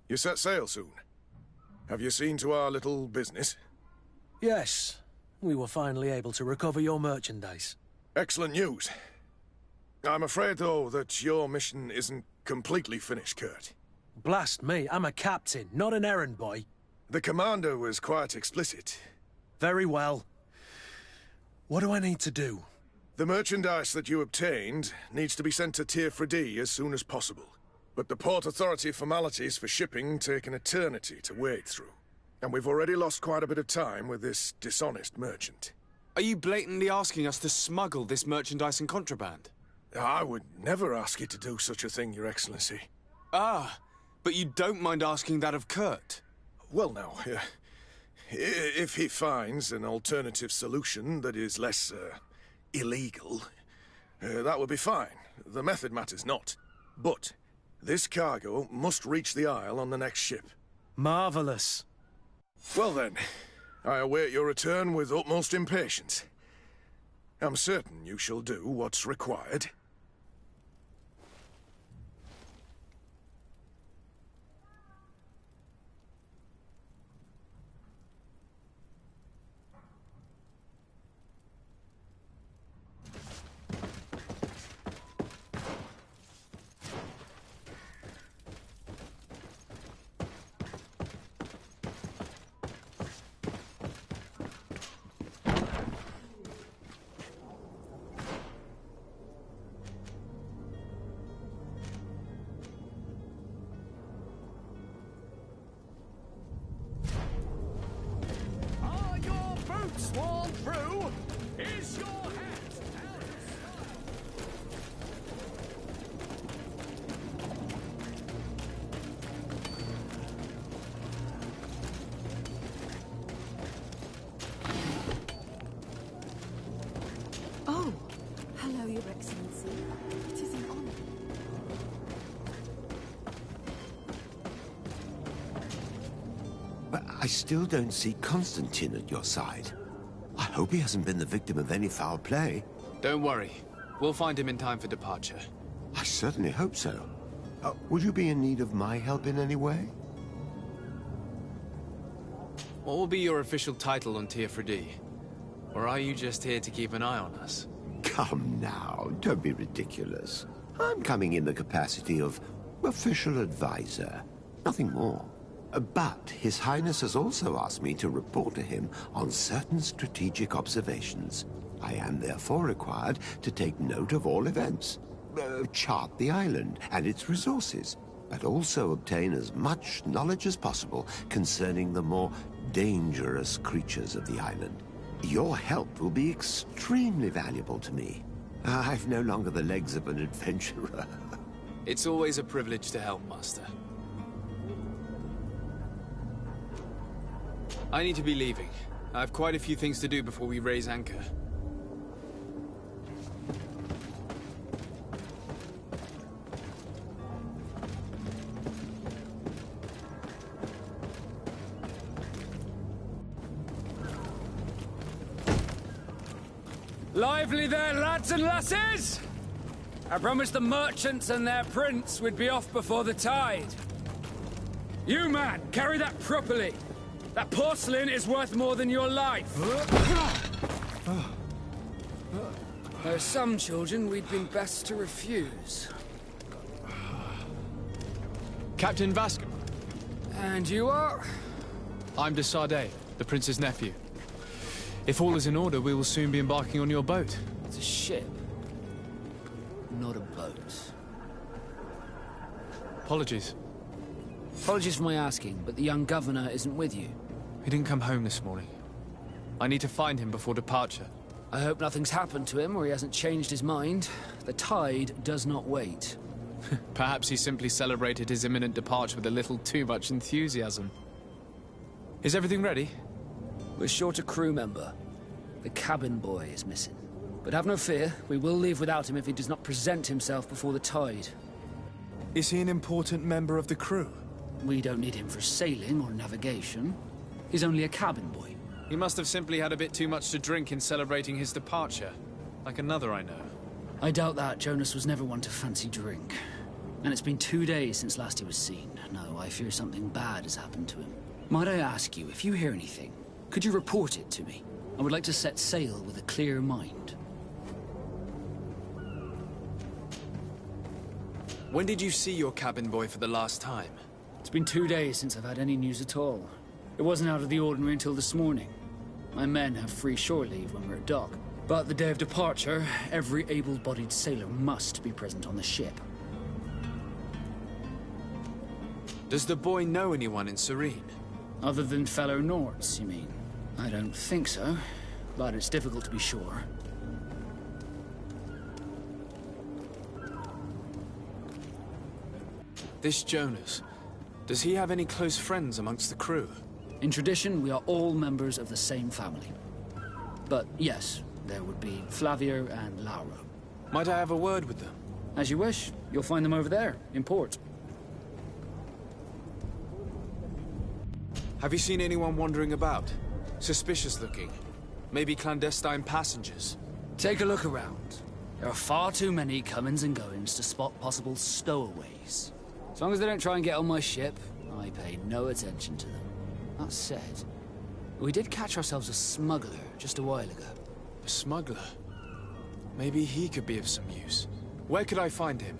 you set sail soon. Have you seen to our little business? Yes. We were finally able to recover your merchandise. Excellent news. I'm afraid, though, that your mission isn't completely finished, Kurt. Blast me, I'm a captain, not an errand boy. The commander was quite explicit. Very well. What do I need to do? The merchandise that you obtained needs to be sent to Tier 4D as soon as possible. But the Port Authority formalities for shipping take an eternity to wade through. And we've already lost quite a bit of time with this dishonest merchant. Are you blatantly asking us to smuggle this merchandise and contraband? I would never ask you to do such a thing, Your Excellency. Ah, but you don't mind asking that of Kurt? Well, now, if he finds an alternative solution that is less, illegal, that would be fine. The method matters not. But this cargo must reach the Isle on the next ship. Marvelous. Well then, I await your return with utmost impatience. I'm certain you shall do what's required. Sworn through, is your hat out of Oh, hello, Your Excellency. It is an honor. But I still don't see Constantine at your side. I hope he hasn't been the victim of any foul play. Don't worry. We'll find him in time for departure. I certainly hope so. Would you be in need of my help in any way? What will be your official title on Tier 4D? Or are you just here to keep an eye on us? Come now, don't be ridiculous. I'm coming in the capacity of official advisor, nothing more. But His Highness has also asked me to report to him on certain strategic observations. I am therefore required to take note of all events, chart the island and its resources, but also obtain as much knowledge as possible concerning the more dangerous creatures of the island. Your help will be extremely valuable to me. I've no longer the legs of an adventurer. It's always a privilege to help, Master. I need to be leaving. I have quite a few things to do before we raise anchor. Lively there, lads and lasses! I promised the merchants and their prince we'd be off before the tide. You, man, carry that properly. That porcelain is worth more than your life. There are some children we'd been best to refuse. Captain Vasco. And you are? I'm Desade, the prince's nephew. If all is in order, we will soon be embarking on your boat. It's a ship, not a boat. Apologies. Apologies for my asking, but the young governor isn't with you. He didn't come home this morning. I need to find him before departure. I hope nothing's happened to him or he hasn't changed his mind. The tide does not wait. Perhaps he simply celebrated his imminent departure with a little too much enthusiasm. Is everything ready? We're short a crew member. The cabin boy is missing. But have no fear, we will leave without him if he does not present himself before the tide. Is he an important member of the crew? We don't need him for sailing or navigation. He's only a cabin boy. He must have simply had a bit too much to drink in celebrating his departure. Like another I know. I doubt that. Jonas was never one to fancy drink. And it's been 2 days since last he was seen. No, I fear something bad has happened to him. Might I ask you, if you hear anything, could you report it to me? I would like to set sail with a clear mind. When did you see your cabin boy for the last time? It's been 2 days since I've had any news at all. It wasn't out of the ordinary until this morning. My men have free shore leave when we're at dock. But the day of departure, every able-bodied sailor must be present on the ship. Does the boy know anyone in Serene? Other than fellow Nords, you mean? I don't think so, but it's difficult to be sure. This Jonas, does he have any close friends amongst the crew? In tradition, we are all members of the same family. But yes, there would be Flavio and Lauro. Might I have a word with them? As you wish. You'll find them over there, in port. Have you seen anyone wandering about? Suspicious looking. Maybe clandestine passengers? Take a look around. There are far too many comings and goings to spot possible stowaways. As long as they don't try and get on my ship, I pay no attention to them. That said, we did catch ourselves a smuggler just a while ago. A smuggler? Maybe he could be of some use. Where could I find him?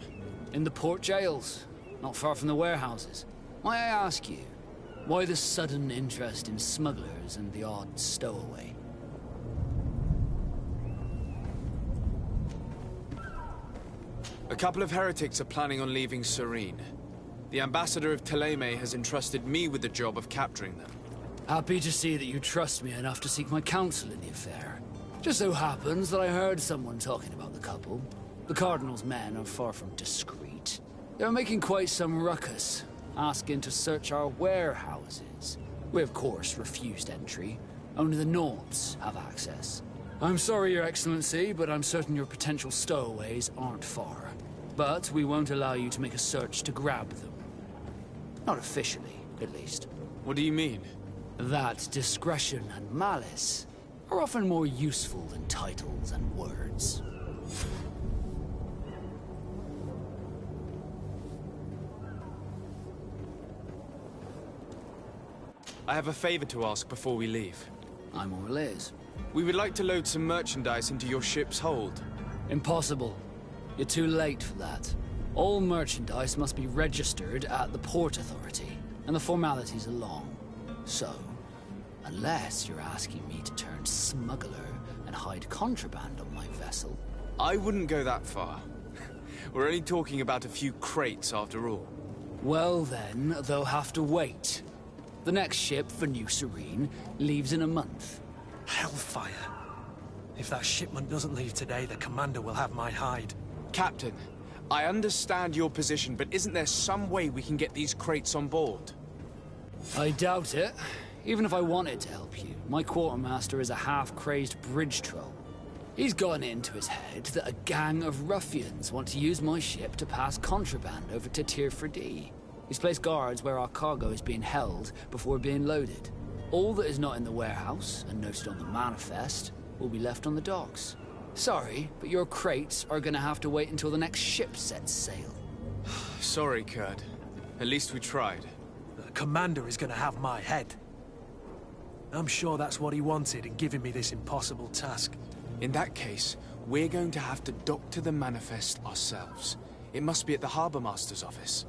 In the port jails, not far from the warehouses. May I ask you, why the sudden interest in smugglers and the odd stowaway? A couple of heretics are planning on leaving Serene. The ambassador of Teleme has entrusted me with the job of capturing them. Happy to see that you trust me enough to seek my counsel in the affair. Just so happens that I heard someone talking about the couple. The Cardinal's men are far from discreet. They're making quite some ruckus, asking to search our warehouses. We, of course, refused entry. Only the Nords have access. I'm sorry, Your Excellency, but I'm certain your potential stowaways aren't far. But we won't allow you to make a search to grab them. Not officially, at least. What do you mean? That discretion and malice are often more useful than titles and words. I have a favor to ask before we leave. I'm all ears. We would like to load some merchandise into your ship's hold. Impossible. You're too late for that. All merchandise must be registered at the Port Authority, and the formalities are long. So, unless you're asking me to turn smuggler and hide contraband on my vessel... I wouldn't go that far. We're only talking about a few crates after all. Well then, they'll have to wait. The next ship for New Serene leaves in a month. Hellfire. If that shipment doesn't leave today, the commander will have my hide. Captain, I understand your position, but isn't there some way we can get these crates on board? I doubt it. Even if I wanted to help you, my quartermaster is a half-crazed bridge troll. He's gotten it into his head that a gang of ruffians want to use my ship to pass contraband over to Tier 4D. He's placed guards where our cargo is being held before being loaded. All that is not in the warehouse, and noted on the manifest, will be left on the docks. Sorry, but your crates are gonna have to wait until the next ship sets sail. Sorry, Kurt. At least we tried. The commander is gonna have my head. I'm sure that's what he wanted in giving me this impossible task. In that case, we're going to have to dock to the manifest ourselves. It must be at the Harbour Master's office.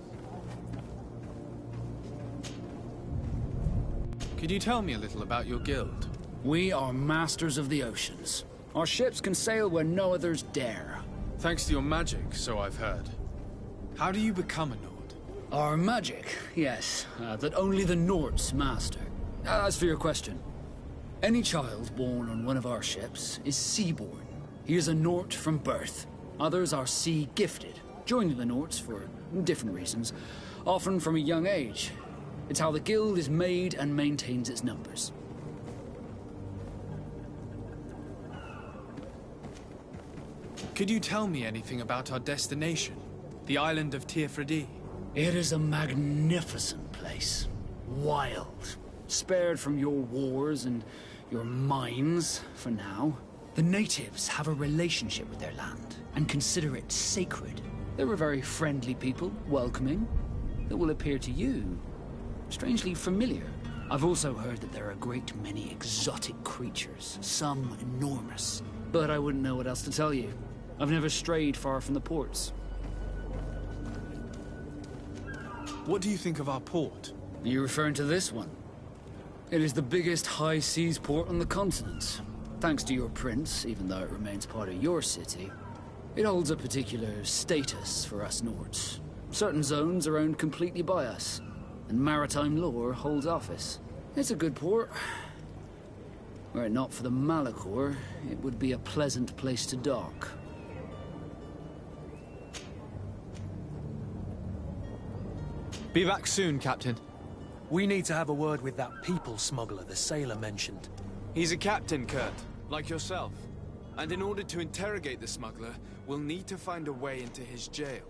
Could you tell me a little about your guild? We are masters of the oceans. Our ships can sail where no others dare. Thanks to your magic, so I've heard. How do you become a Nord? Our magic, yes, that only the Nords master. As for your question, any child born on one of our ships is sea-born. He is a Nord from birth. Others are sea-gifted, joining the Nords for different reasons, often from a young age. It's how the guild is made and maintains its numbers. Could you tell me anything about our destination? The island of Tier 4D? It is a magnificent place. Wild. Spared from your wars and your mines, for now. The natives have a relationship with their land and consider it sacred. They're a very friendly people, welcoming, that will appear to you strangely familiar. I've also heard that there are a great many exotic creatures, some enormous. But I wouldn't know what else to tell you. I've never strayed far from the ports. What do you think of our port? Are you referring to this one? It is the biggest high seas port on the continent. Thanks to your prince, even though it remains part of your city, it holds a particular status for us Nords. Certain zones are owned completely by us, and maritime law holds office. It's a good port. Were it not for the Malachor, it would be a pleasant place to dock. Be back soon, Captain. We need to have a word with that people smuggler the sailor mentioned. He's a captain, Kurt, like yourself. And in order to interrogate the smuggler, we'll need to find a way into his jail.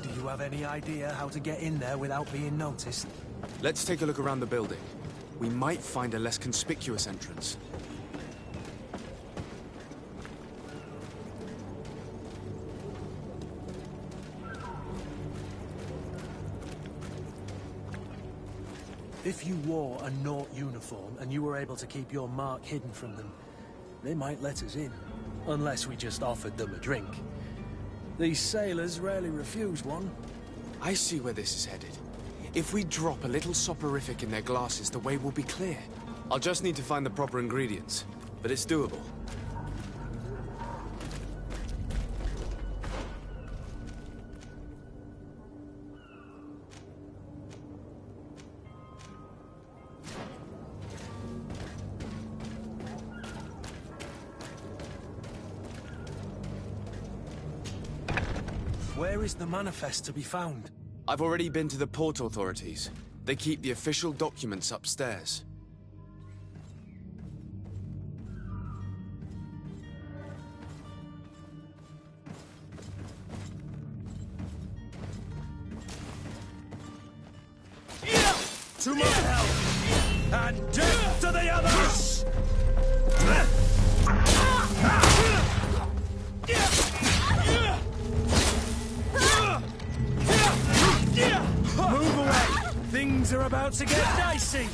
Do you have any idea how to get in there without being noticed? Let's take a look around the building. We might find a less conspicuous entrance. If you wore a Nort uniform and you were able to keep your mark hidden from them, they might let us in. Unless we just offered them a drink. These sailors rarely refuse one. I see where this is headed. If we drop a little soporific in their glasses, the way will be clear. I'll just need to find the proper ingredients, but it's doable. Where is the manifest to be found? I've already been to the port authorities. They keep the official documents upstairs. To my help! And death to the others! Move away! Things are about to get dicey!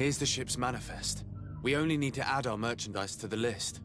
Here's the ship's manifest. We only need to add our merchandise to the list.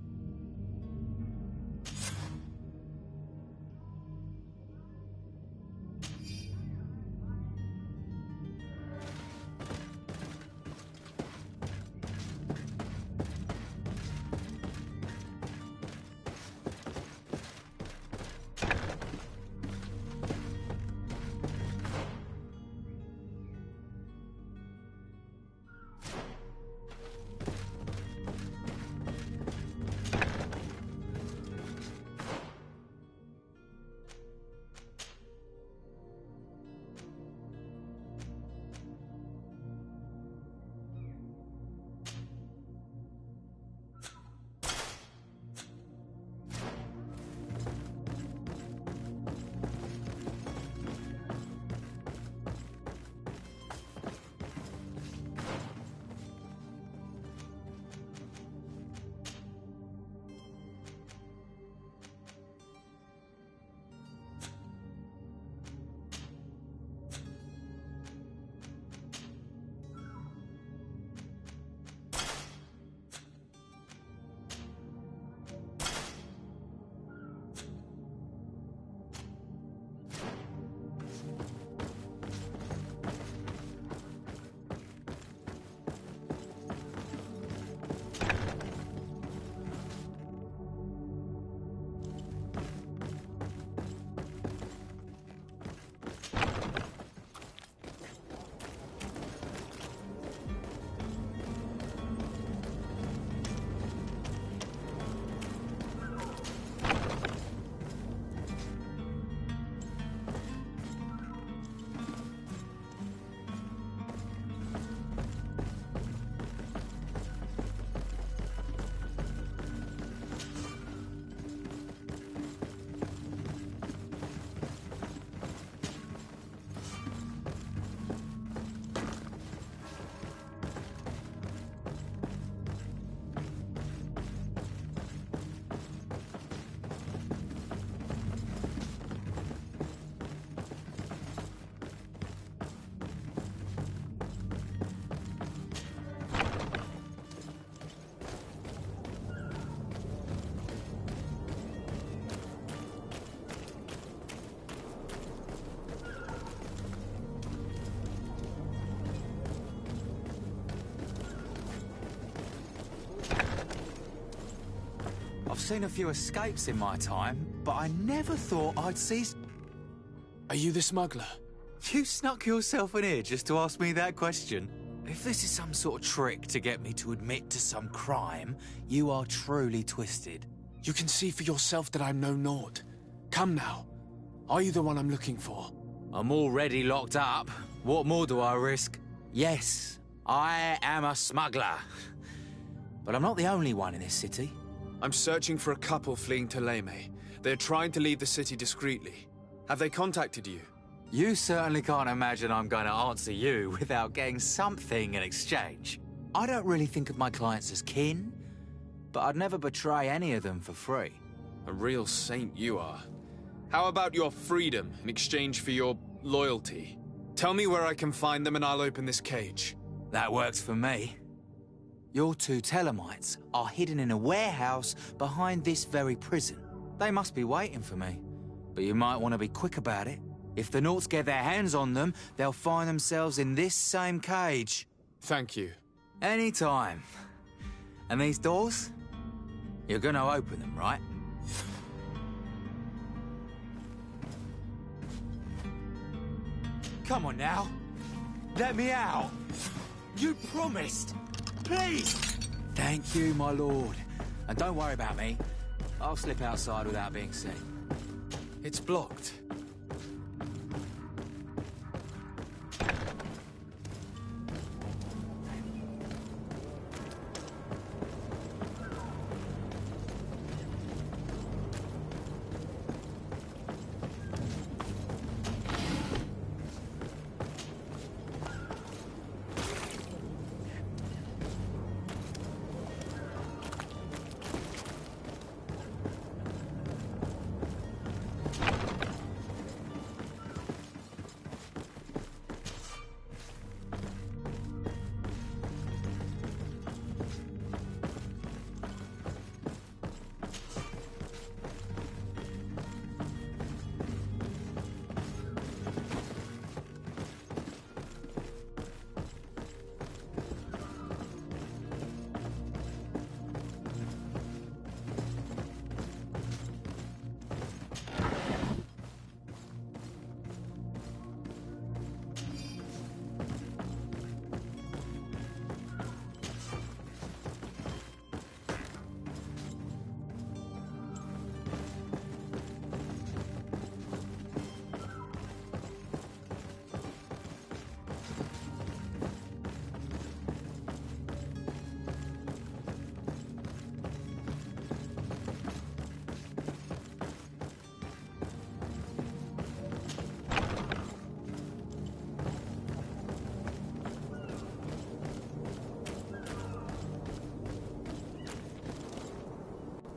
I've seen a few escapes in my time, but I never thought I'd see... Are you the smuggler? You snuck yourself in here just to ask me that question? If this is some sort of trick to get me to admit to some crime, you are truly twisted. You can see for yourself that I'm no naught. Come now. Are you the one I'm looking for? I'm already locked up. What more do I risk? Yes, I am a smuggler. But I'm not the only one in this city. I'm searching for a couple fleeing to Leme. They're trying to leave the city discreetly. Have they contacted you? You certainly can't imagine I'm going to answer you without getting something in exchange. I don't really think of my clients as kin, but I'd never betray any of them for free. A real saint you are. How about your freedom in exchange for your loyalty? Tell me where I can find them and I'll open this cage. That works for me. Your two Telemites are hidden in a warehouse behind this very prison. They must be waiting for me, but you might want to be quick about it. If the Nauts get their hands on them, they'll find themselves in this same cage. Thank you. Anytime. And these doors? You're gonna open them, right? Come on now. Let me out. You promised. Please! Thank you, my lord. And don't worry about me. I'll slip outside without being seen. It's blocked.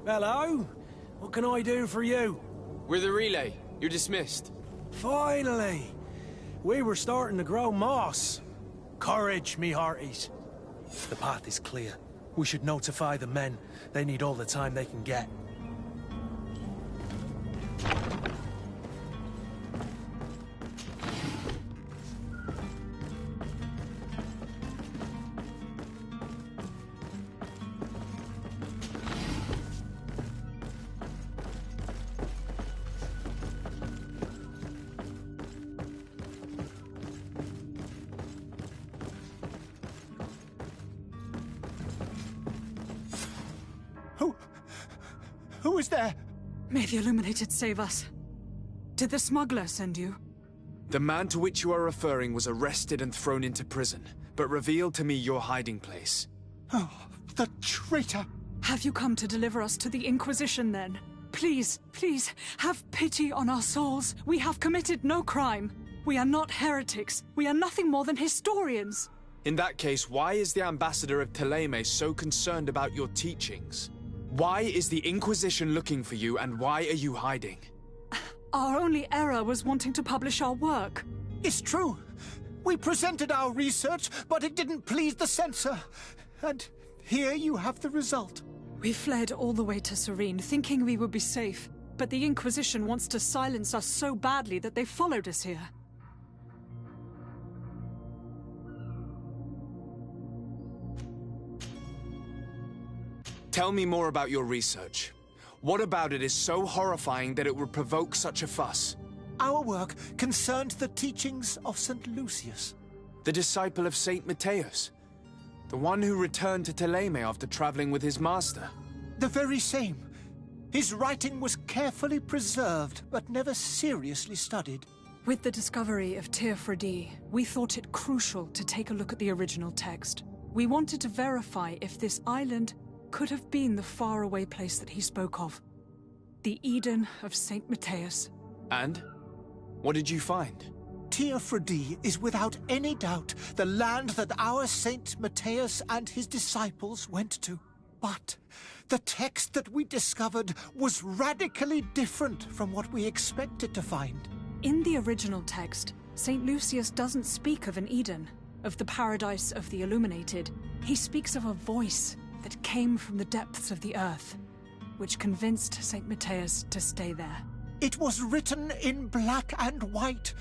Hello? What can I do for you? We're the relay. You're dismissed. Finally! We were starting to grow moss. Courage, me hearties. The path is clear. We should notify the men. They need all the time they can get. Who is there? May the Illuminated save us. Did the smuggler send you? The man to which you are referring was arrested and thrown into prison, but revealed to me your hiding place. Oh, the traitor! Have you come to deliver us to the Inquisition, then? Please, please, have pity on our souls. We have committed no crime. We are not heretics. We are nothing more than historians. In that case, why is the ambassador of Thélème so concerned about your teachings? Why is the Inquisition looking for you, and why are you hiding? Our only error was wanting to publish our work. It's true. We presented our research, but it didn't please the censor. And here you have the result. We fled all the way to Serene, thinking we would be safe. But the Inquisition wants to silence us so badly that they followed us here. Tell me more about your research. What about it is so horrifying that it would provoke such a fuss? Our work concerned the teachings of St. Lucius. The disciple of St. Matthias? The one who returned to Thélème after traveling with his master? The very same. His writing was carefully preserved, but never seriously studied. With the discovery of Teofredi, we thought it crucial to take a look at the original text. We wanted to verify if this island could have been the faraway place that he spoke of. The Eden of St. Matthias. And? What did you find? Teofredi is without any doubt the land that our St. Matthias and his disciples went to. But the text that we discovered was radically different from what we expected to find. In the original text, St. Lucius doesn't speak of an Eden, of the paradise of the Illuminated. He speaks of a voice that came from the depths of the earth, which convinced St. Matthias to stay there. It was written in black and white,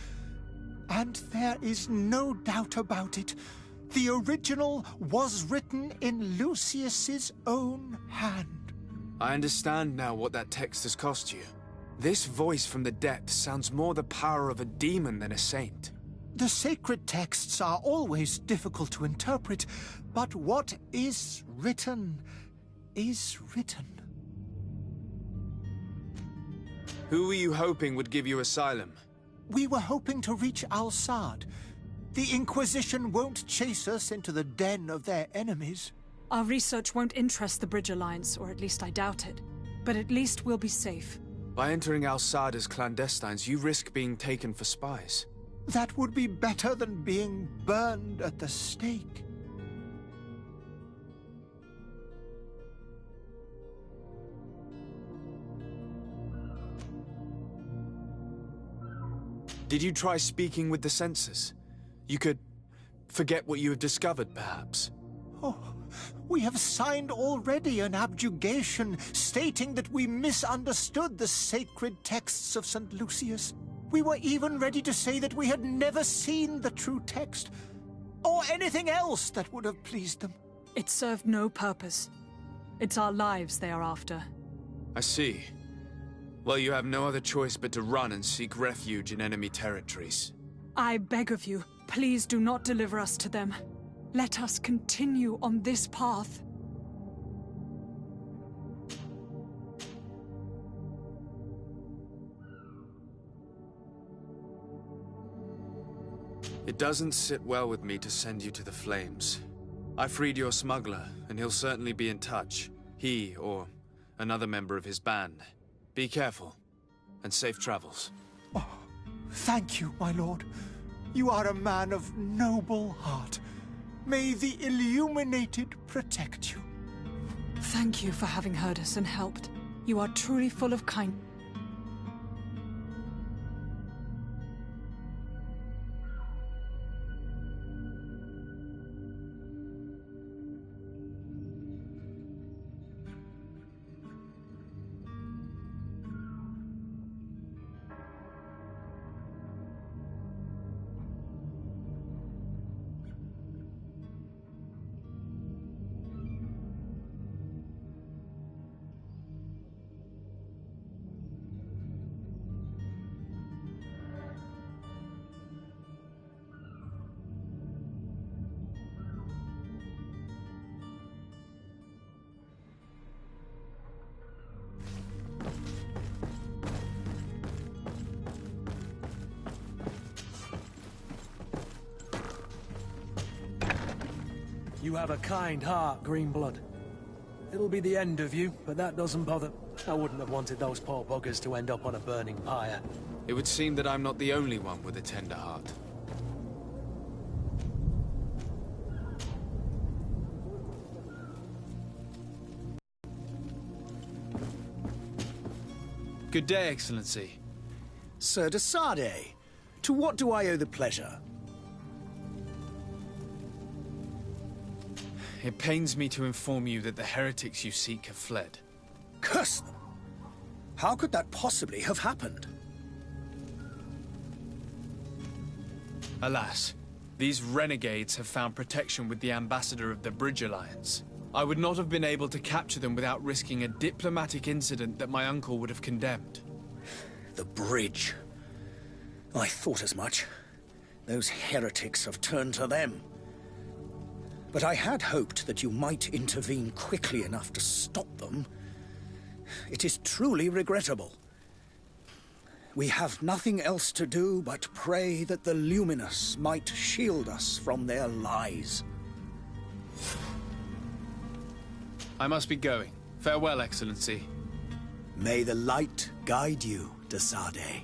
and there is no doubt about it. The original was written in Lucius's own hand. I understand now what that text has cost you. This voice from the depths sounds more the power of a demon than a saint. The sacred texts are always difficult to interpret, but what is written is written. Who were you hoping would give you asylum? We were hoping to reach Al-Sad. The Inquisition won't chase us into the den of their enemies. Our research won't interest the Bridge Alliance, or at least I doubt it. But at least we'll be safe. By entering Al-Sad as clandestines, you risk being taken for spies. That would be better than being burned at the stake. Did you try speaking with the censors? You could forget what you have discovered, perhaps. Oh, we have signed already an abjugation stating that we misunderstood the sacred texts of St. Lucius. We were even ready to say that we had never seen the true text, or anything else that would have pleased them. It served no purpose. It's our lives they are after. I see. Well, you have no other choice but to run and seek refuge in enemy territories. I beg of you, please do not deliver us to them. Let us continue on this path. It doesn't sit well with me to send you to the flames. I freed your smuggler, and he'll certainly be in touch. He, or another member of his band. Be careful, and safe travels. Oh, thank you, my lord. You are a man of noble heart. May the Illuminated protect you. Thank you for having heard us and helped. You are truly full of kindness. You have a kind heart, Greenblood. It'll be the end of you, but that doesn't bother. I wouldn't have wanted those poor buggers to end up on a burning pyre. It would seem that I'm not the only one with a tender heart. Good day, Excellency. Sir de Sardet, to what do I owe the pleasure? It pains me to inform you that the heretics you seek have fled. Curse them! How could that possibly have happened? Alas, these renegades have found protection with the ambassador of the Bridge Alliance. I would not have been able to capture them without risking a diplomatic incident that my uncle would have condemned. The bridge. I thought as much. Those heretics have turned to them. But I had hoped that you might intervene quickly enough to stop them. It is truly regrettable. We have nothing else to do but pray that the Luminous might shield us from their lies. I must be going. Farewell, Excellency. May the light guide you, de Sardet.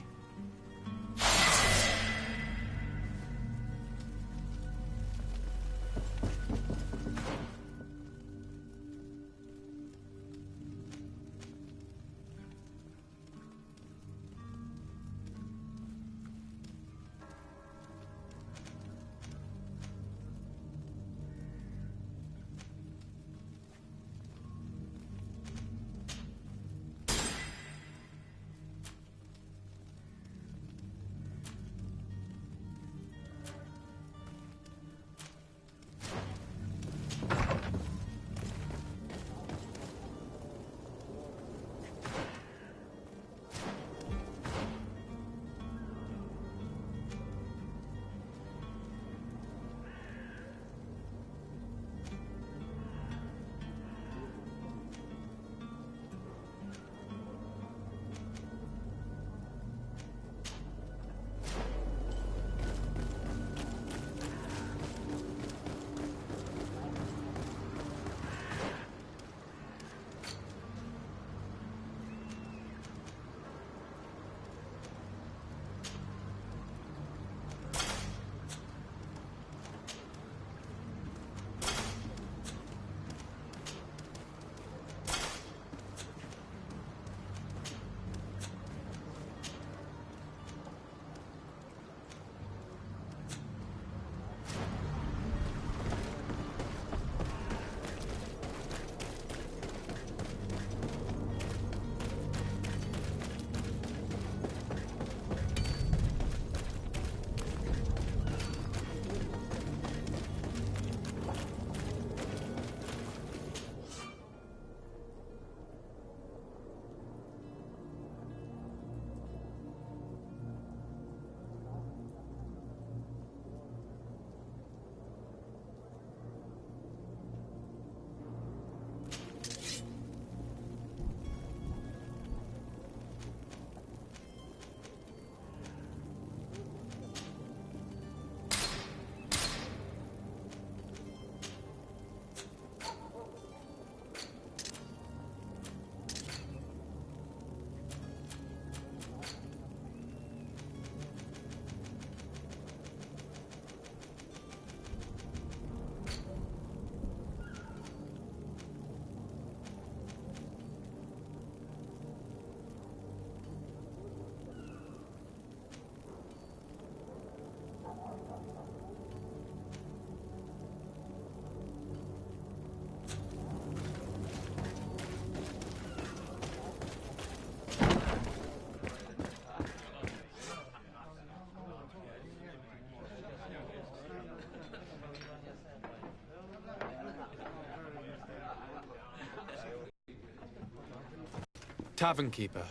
Tavern keeper.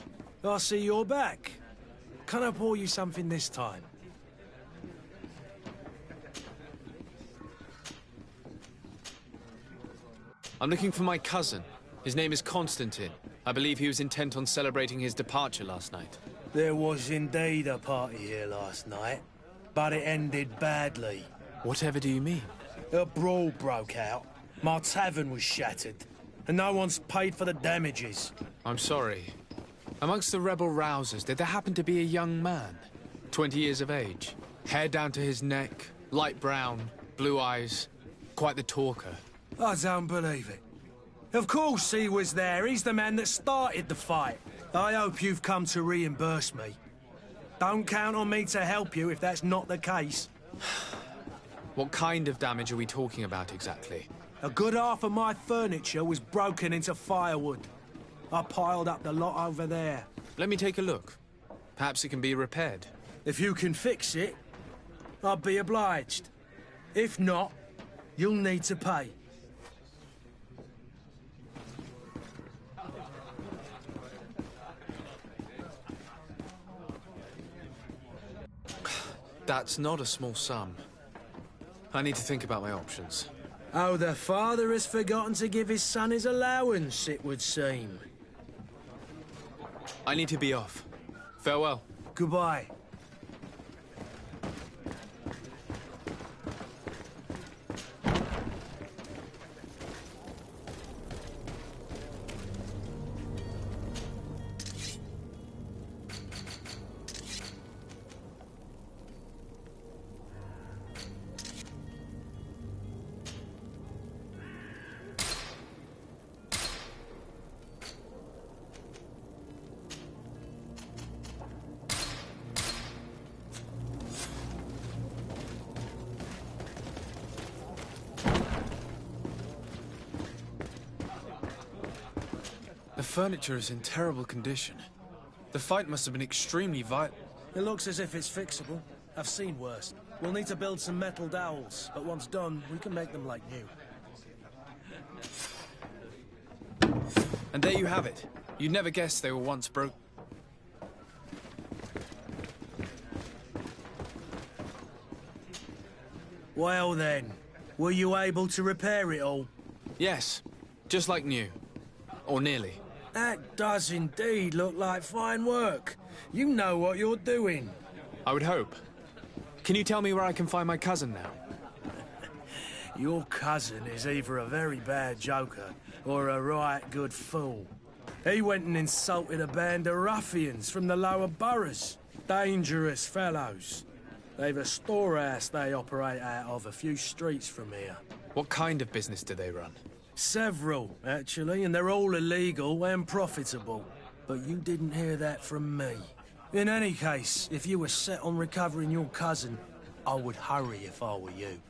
I see you're back. Can I pour you something this time? I'm looking for my cousin. His name is Constantine. I believe he was intent on celebrating his departure last night. There was indeed a party here last night, but it ended badly. Whatever do you mean? A brawl broke out. My tavern was shattered, and no one's paid for the damages. I'm sorry. Amongst the rebel rousers, did there happen to be a young man? 20 years of age. Hair down to his neck, light brown, blue eyes. Quite the talker. I don't believe it. Of course he was there. He's the man that started the fight. I hope you've come to reimburse me. Don't count on me to help you if that's not the case. What kind of damage are we talking about exactly? A good half of my furniture was broken into firewood. I piled up the lot over there. Let me take a look. Perhaps it can be repaired. If you can fix it, I'll be obliged. If not, you'll need to pay. That's not a small sum. I need to think about my options. Oh, the father has forgotten to give his son his allowance, it would seem. I need to be off. Farewell. Goodbye. The furniture is in terrible condition. The fight must have been extremely violent. It looks as if it's fixable. I've seen worse. We'll need to build some metal dowels, but once done, we can make them like new. And there you have it. You'd never guess they were once broke. Well then, were you able to repair it all? Yes, just like new. Or nearly. That does indeed look like fine work. You know what you're doing. I would hope. Can you tell me where I can find my cousin now? Your cousin is either a very bad joker or a right good fool. He went and insulted a band of ruffians from the lower boroughs. Dangerous fellows. They've a storehouse they operate out of a few streets from here. What kind of business do they run? Several, actually, and they're all illegal and profitable. But you didn't hear that from me. In any case, if you were set on recovering your cousin, I would hurry if I were you.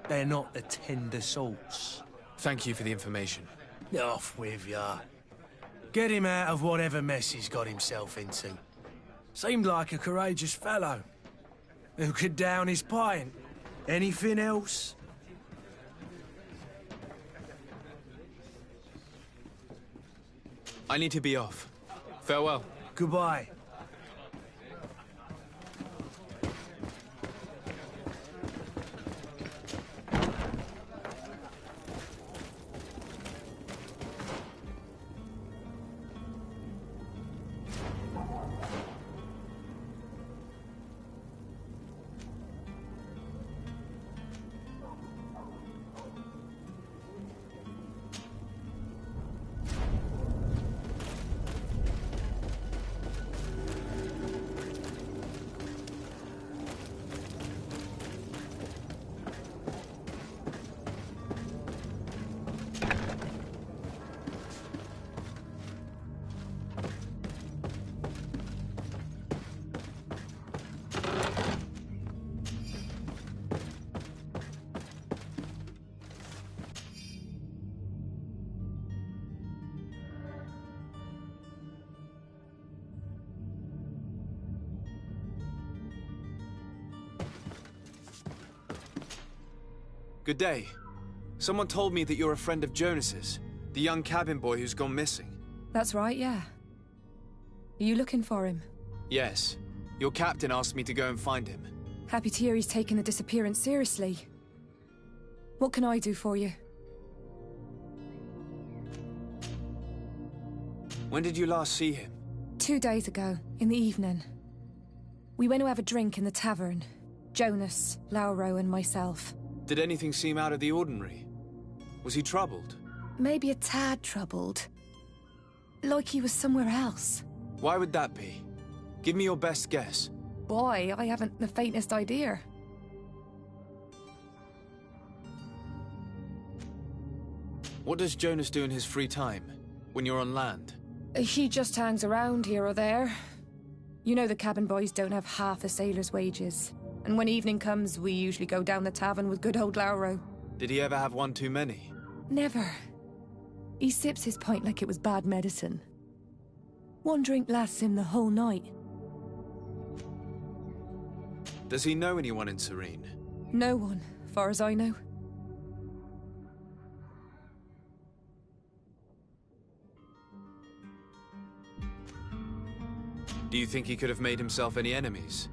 They're not the tender sorts. Thank you for the information. Off with ya. Get him out of whatever mess he's got himself into. Seemed like a courageous fellow. Who could down his pint. Anything else? I need to be off. Farewell. Goodbye. Good day. Someone told me that you're a friend of Jonas's, the young cabin boy who's gone missing. That's right, yeah. Are you looking for him? Yes. Your captain asked me to go and find him. Happy to hear he's taking the disappearance seriously. What can I do for you? When did you last see him? 2 days ago, in the evening. We went to have a drink in the tavern. Jonas, Lauro and myself. Did anything seem out of the ordinary? Was he troubled? Maybe a tad troubled. Like he was somewhere else. Why would that be? Give me your best guess. Boy, I haven't the faintest idea. What does Jonas do in his free time, when you're on land? He just hangs around here or there. You know the cabin boys don't have half a sailor's wages. And when evening comes, we usually go down the tavern with good old Lauro. Did he ever have one too many? Never. He sips his pint like it was bad medicine. One drink lasts him the whole night. Does he know anyone in Serene? No one, far as I know. Do you think he could have made himself any enemies?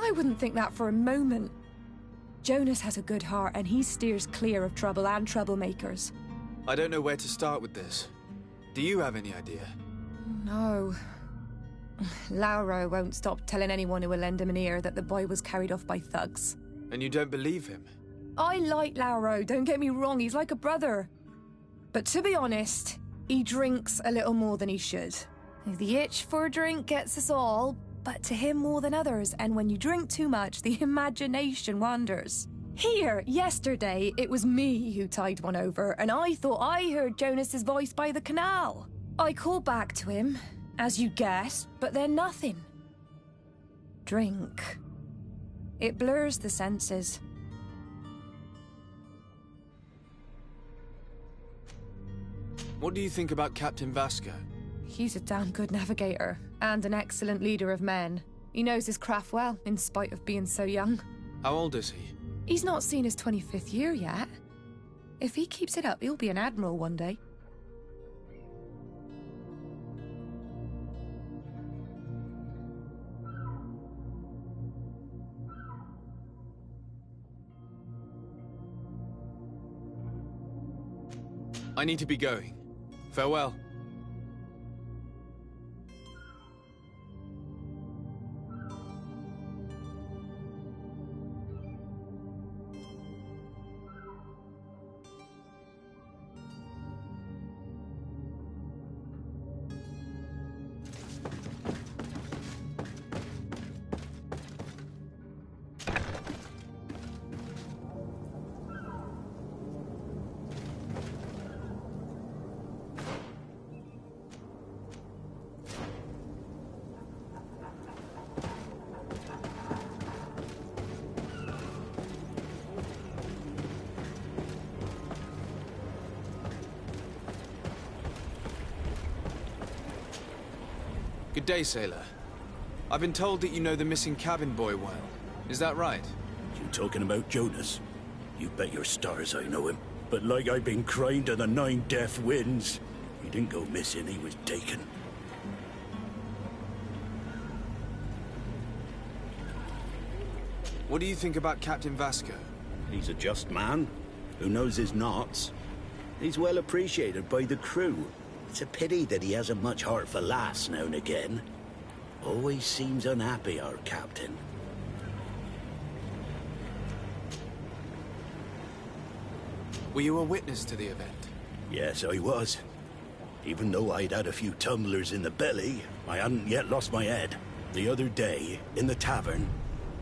I wouldn't think that for a moment. Jonas has a good heart and he steers clear of trouble and troublemakers. I don't know where to start with this. Do you have any idea? No. Lauro won't stop telling anyone who will lend him an ear that the boy was carried off by thugs. And you don't believe him? I like Lauro, don't get me wrong, he's like a brother. But to be honest, he drinks a little more than he should. The itch for a drink gets us all, but to him more than others, and when you drink too much, the imagination wanders. Here, yesterday, it was me who tied one over, and I thought I heard Jonas's voice by the canal. I called back to him, as you guessed, but then nothing. Drink. It blurs the senses. What do you think about Captain Vasco? He's a damn good navigator, and an excellent leader of men. He knows his craft well, in spite of being so young. How old is he? He's not seen his 25th year yet. If he keeps it up, he'll be an admiral one day. I need to be going. Farewell. Good day, sailor. I've been told that you know the missing cabin boy well. Is that right? You talking about Jonas? You bet your stars I know him. But like I've been crying to the 9 deaf winds, he didn't go missing, he was taken. What do you think about Captain Vasco? He's a just man, who knows his knots. He's well appreciated by the crew. It's a pity that he hasn't much heart for laughs now and again. Always seems unhappy, our captain. Were you a witness to the event? Yes, I was. Even though I'd had a few tumblers in the belly, I hadn't yet lost my head. The other day, in the tavern,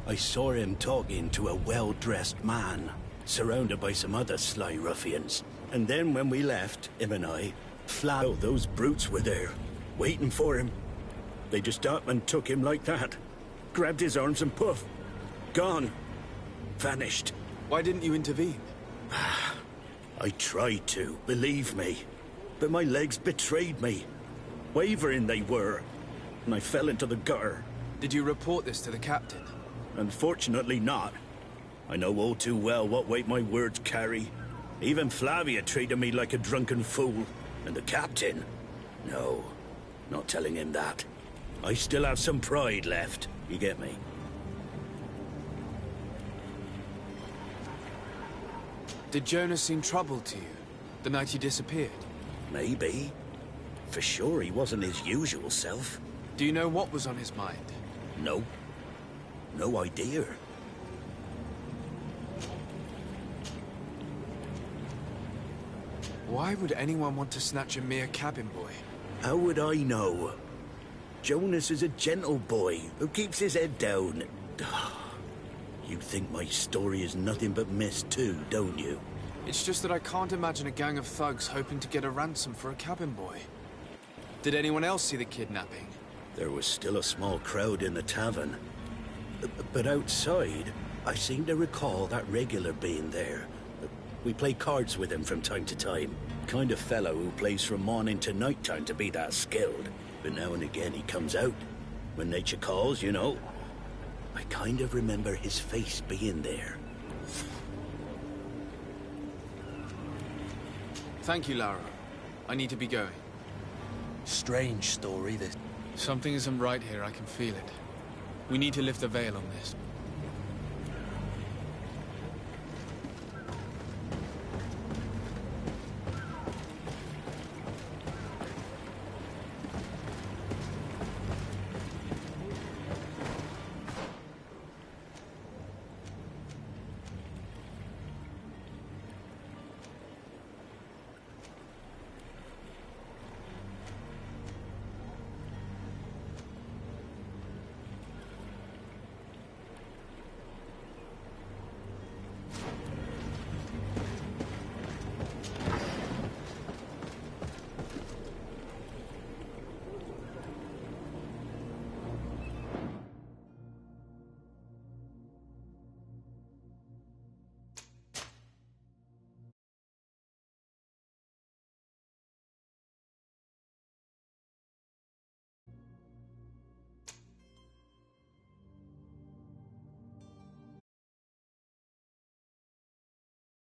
I saw him talking to a well-dressed man, surrounded by some other sly ruffians. And then when we left, him and I, those brutes were there, waiting for him. They just up and took him like that. Grabbed his arms and poof. Gone. Vanished. Why didn't you intervene? I tried to, believe me. But my legs betrayed me. Wavering they were. And I fell into the gutter. Did you report this to the captain? Unfortunately not. I know all too well what weight my words carry. Even Flavia treated me like a drunken fool. And the captain? No, not telling him that. I still have some pride left. You get me? Did Jonas seem troubled to you, the night he disappeared? Maybe. For sure he wasn't his usual self. Do you know what was on his mind? No. No idea. Why would anyone want to snatch a mere cabin boy? How would I know? Jonas is a gentle boy who keeps his head down. You think my story is nothing but mist too, don't you? It's just that I can't imagine a gang of thugs hoping to get a ransom for a cabin boy. Did anyone else see the kidnapping? There was still a small crowd in the tavern. But outside, I seem to recall that regular being there. We play cards with him from time to time. Kind of fellow who plays from morning to night time to be that skilled. But now and again he comes out. When nature calls, you know. I kind of remember his face being there. Thank you, Lara. I need to be going. Strange story, this. Something isn't right here, I can feel it. We need to lift the veil on this.